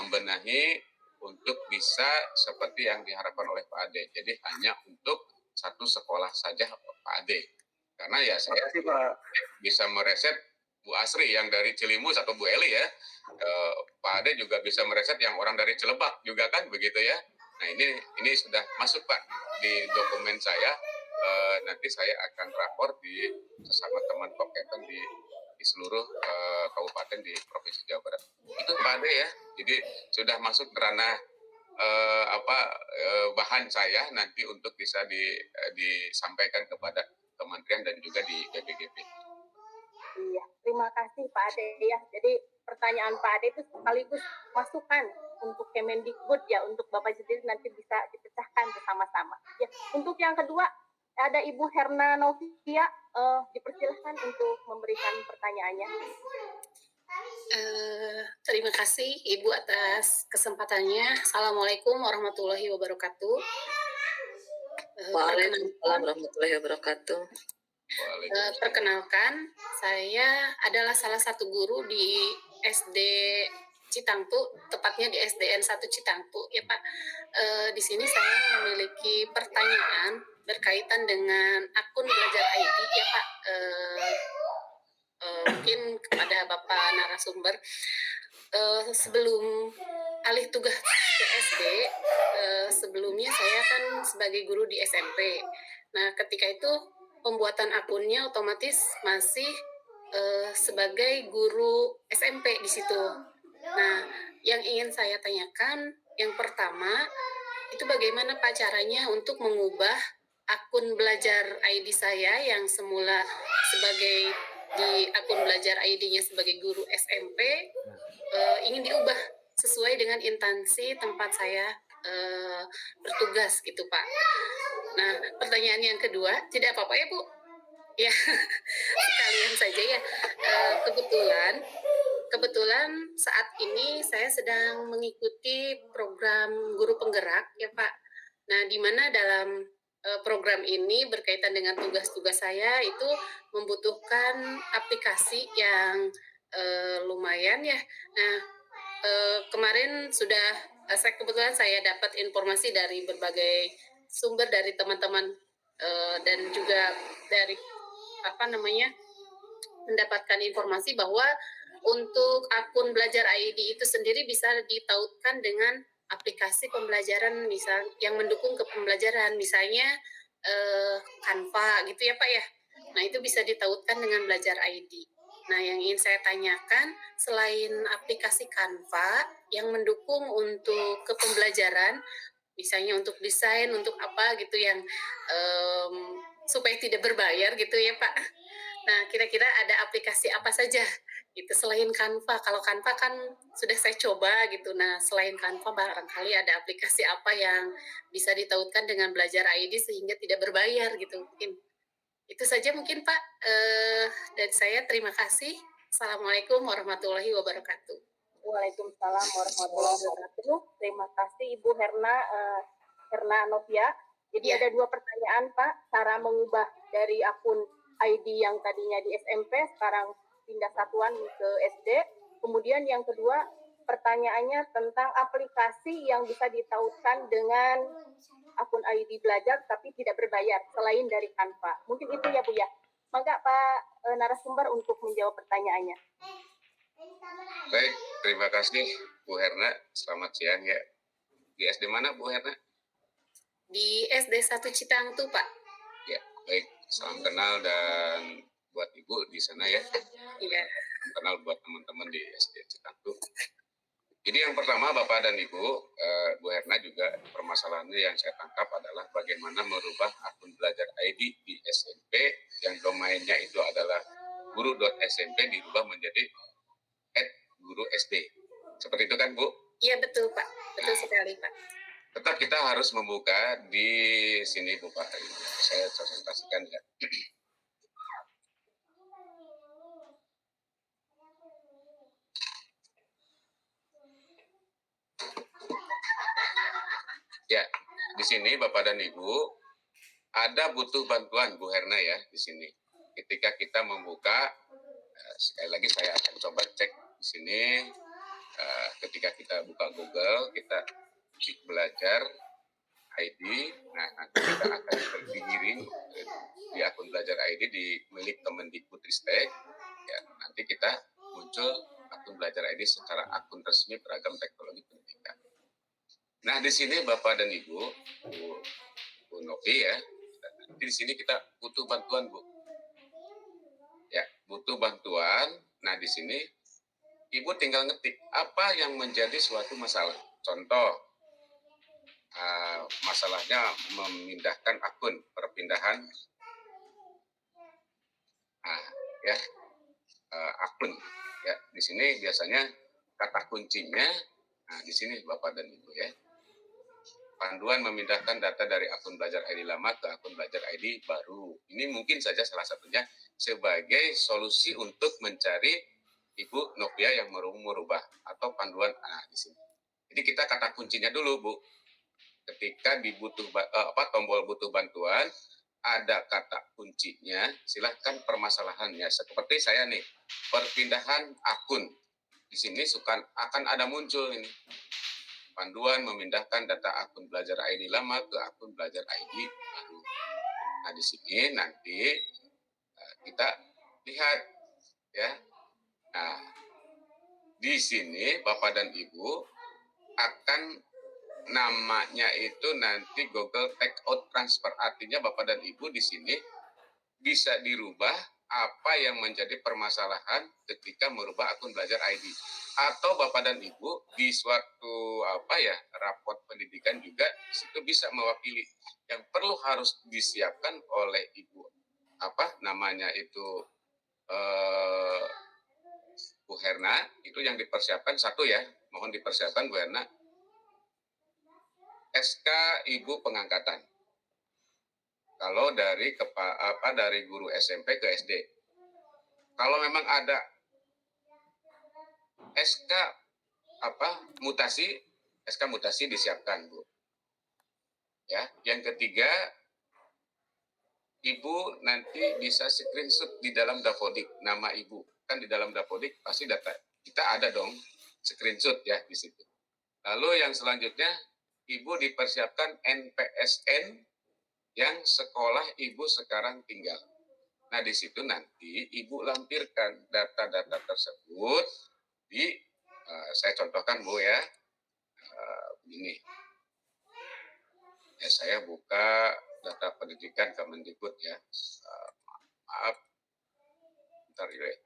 Speaker 4: membenahi untuk bisa seperti yang diharapkan oleh Pak Ade. Jadi hanya untuk satu sekolah saja Pak Ade. Karena ya saya bisa mereset Bu Asri yang dari Cilimus atau Bu Eli ya. Pak Ade juga bisa mereset yang orang dari Cilebak juga kan begitu ya. Nah ini sudah masuk Pak di dokumen saya. Nanti saya akan rapor di sesama teman Kopeten di seluruh kabupaten di Provinsi Jawa Barat. Itu Pak Ade ya. Jadi sudah masuk ke ranah bahan saya nanti untuk bisa disampaikan kepada kementerian dan juga di BPGP.
Speaker 3: Iya, terima kasih Pak Ade ya. Jadi pertanyaan Pak Ade itu sekaligus masukan untuk Kemendikbud ya, untuk Bapak sendiri nanti bisa dipecahkan bersama-sama. Ya, untuk yang kedua ada Ibu Herna Novia, dipersilahkan untuk memberikan pertanyaannya.
Speaker 7: Terima kasih Ibu atas kesempatannya. Assalamualaikum warahmatullahi wabarakatuh.
Speaker 2: Waalaikumsalam warahmatullahi wabarakatuh.
Speaker 7: Perkenalkan, saya adalah salah satu guru di SD Citangtu, tepatnya di SDN 1 Citangtu ya Pak. Di sini saya memiliki pertanyaan berkaitan dengan akun Belajar ID ya Pak. Mungkin kepada Bapak narasumber, sebelum alih tugas ke SD, sebelumnya saya kan sebagai guru di SMP. Nah, ketika itu pembuatan akunnya otomatis masih sebagai guru SMP di situ. Nah, yang ingin saya tanyakan, yang pertama, itu bagaimana Pak caranya untuk mengubah akun Belajar ID saya yang semula sebagai di akun Belajar ID-nya sebagai guru SMP, ingin diubah sesuai dengan instansi tempat saya bertugas gitu Pak. Nah, pertanyaan yang kedua, tidak apa-apa ya Bu? Ya, sekalian saja ya. Kebetulan saat ini saya sedang mengikuti program guru penggerak ya Pak. Nah, di mana dalam program ini berkaitan dengan tugas-tugas saya itu membutuhkan aplikasi yang lumayan ya. Nah, kemarin sudah kebetulan saya dapat informasi dari berbagai sumber dari teman-teman dan juga dari mendapatkan informasi bahwa untuk akun Belajar ID itu sendiri bisa ditautkan dengan aplikasi pembelajaran misal yang mendukung ke pembelajaran, misalnya Canva gitu ya Pak ya. Nah, itu bisa ditautkan dengan Belajar ID. Nah, yang ingin saya tanyakan, selain aplikasi Canva yang mendukung untuk ke pembelajaran, misalnya untuk desain, untuk apa gitu yang supaya tidak berbayar gitu ya Pak. Nah, kira-kira ada aplikasi apa saja gitu selain Canva? Kalau Canva kan sudah saya coba gitu. Nah, selain Canva barangkali ada aplikasi apa yang bisa ditautkan dengan belajar ID sehingga tidak berbayar gitu. Mungkin itu saja mungkin Pak. Dari saya terima kasih. Assalamualaikum warahmatullahi wabarakatuh.
Speaker 3: Waalaikumsalam warahmatullahi wabarakatuh. Terima kasih Ibu Herna Novia. Jadi
Speaker 7: Ya.
Speaker 3: ada 2 pertanyaan Pak, cara mengubah dari akun ID yang tadinya di SMP sekarang pindah satuan ke SD. Kemudian yang kedua pertanyaannya tentang aplikasi yang bisa ditautkan dengan akun ID belajar tapi tidak berbayar selain dari Canva. Mungkin itu ya Bu ya. Maka Pak narasumber untuk menjawab pertanyaannya.
Speaker 4: Baik, terima kasih Bu Herna. Selamat siang ya. Di SD mana Bu Herna?
Speaker 7: Di SD 1 Citangtu Pak.
Speaker 4: Ya, baik. Salam kenal dan buat Ibu di sana ya.
Speaker 7: Iya.
Speaker 4: Salam kenal buat teman-teman di SD Citangtu. Jadi yang pertama Bapak dan Ibu, Bu Herna juga permasalahannya yang saya tangkap adalah bagaimana merubah akun belajar ID di SMP yang domainnya itu adalah guru.smp dirubah menjadi @guru_sd. Seperti itu kan Bu?
Speaker 7: Iya betul Pak. Betul sekali Pak.
Speaker 4: Tetap kita harus membuka di sini Bu Pak. Saya presentasikan ya. Ya, di sini Bapak dan Ibu ada butuh bantuan Bu Herna ya di sini. Ketika kita membuka, sekali lagi saya akan coba cek di sini. Ketika kita buka Google, kita klik belajar ID. Nah, nanti kita akan tergiring di akun belajar ID di milik Kemendikbudristek. Ya, nanti kita muncul akun belajar ID secara akun resmi beragam teknologi pendidikan. Nah, di sini Bapak dan Ibu, Bu Novi ya, nanti di sini kita butuh bantuan Bu. Ya, butuh bantuan. Nah, di sini Ibu tinggal ngetik apa yang menjadi suatu masalah. Contoh, masalahnya memindahkan akun, perpindahan ya, akun. Ya, di sini biasanya kata kuncinya, nah di sini Bapak dan Ibu ya. Panduan memindahkan data dari akun belajar ID lama ke akun belajar ID baru. Ini mungkin saja salah satunya sebagai solusi untuk mencari Ibu Novia yang merubah atau panduan di sini. Jadi kita kata kuncinya dulu Bu. Ketika tombol butuh bantuan ada kata kuncinya, silahkan permasalahannya. Seperti saya nih, perpindahan akun. Di sini akan ada muncul ini. Panduan memindahkan data akun belajar ID lama ke akun belajar ID baru. Nah, di sini nanti kita lihat ya. Nah, di sini Bapak dan Ibu akan namanya itu nanti Google Takeout Transfer. Artinya Bapak dan Ibu di sini bisa dirubah apa yang menjadi permasalahan ketika merubah akun belajar ID. Atau Bapak dan Ibu di suatu raport pendidikan juga situ bisa mewakili yang perlu harus disiapkan oleh Ibu namanya itu Bu Herna, itu yang dipersiapkan satu ya, mohon dipersiapkan Bu Herna, SK Ibu pengangkatan. Kalau dari dari guru SMP ke SD. Kalau memang ada SK mutasi disiapkan Bu. Ya, yang ketiga Ibu nanti bisa screenshot di dalam Dapodik nama Ibu. Kan di dalam Dapodik pasti data kita ada dong screenshot ya di situ. Lalu yang selanjutnya Ibu dipersiapkan NPSN yang sekolah Ibu sekarang tinggal. Nah, di situ nanti Ibu lampirkan data-data tersebut di saya contohkan Bu ya. Begini. Ya, saya buka data pendidikan Kemendikbud ya. Maaf. Bentar ya.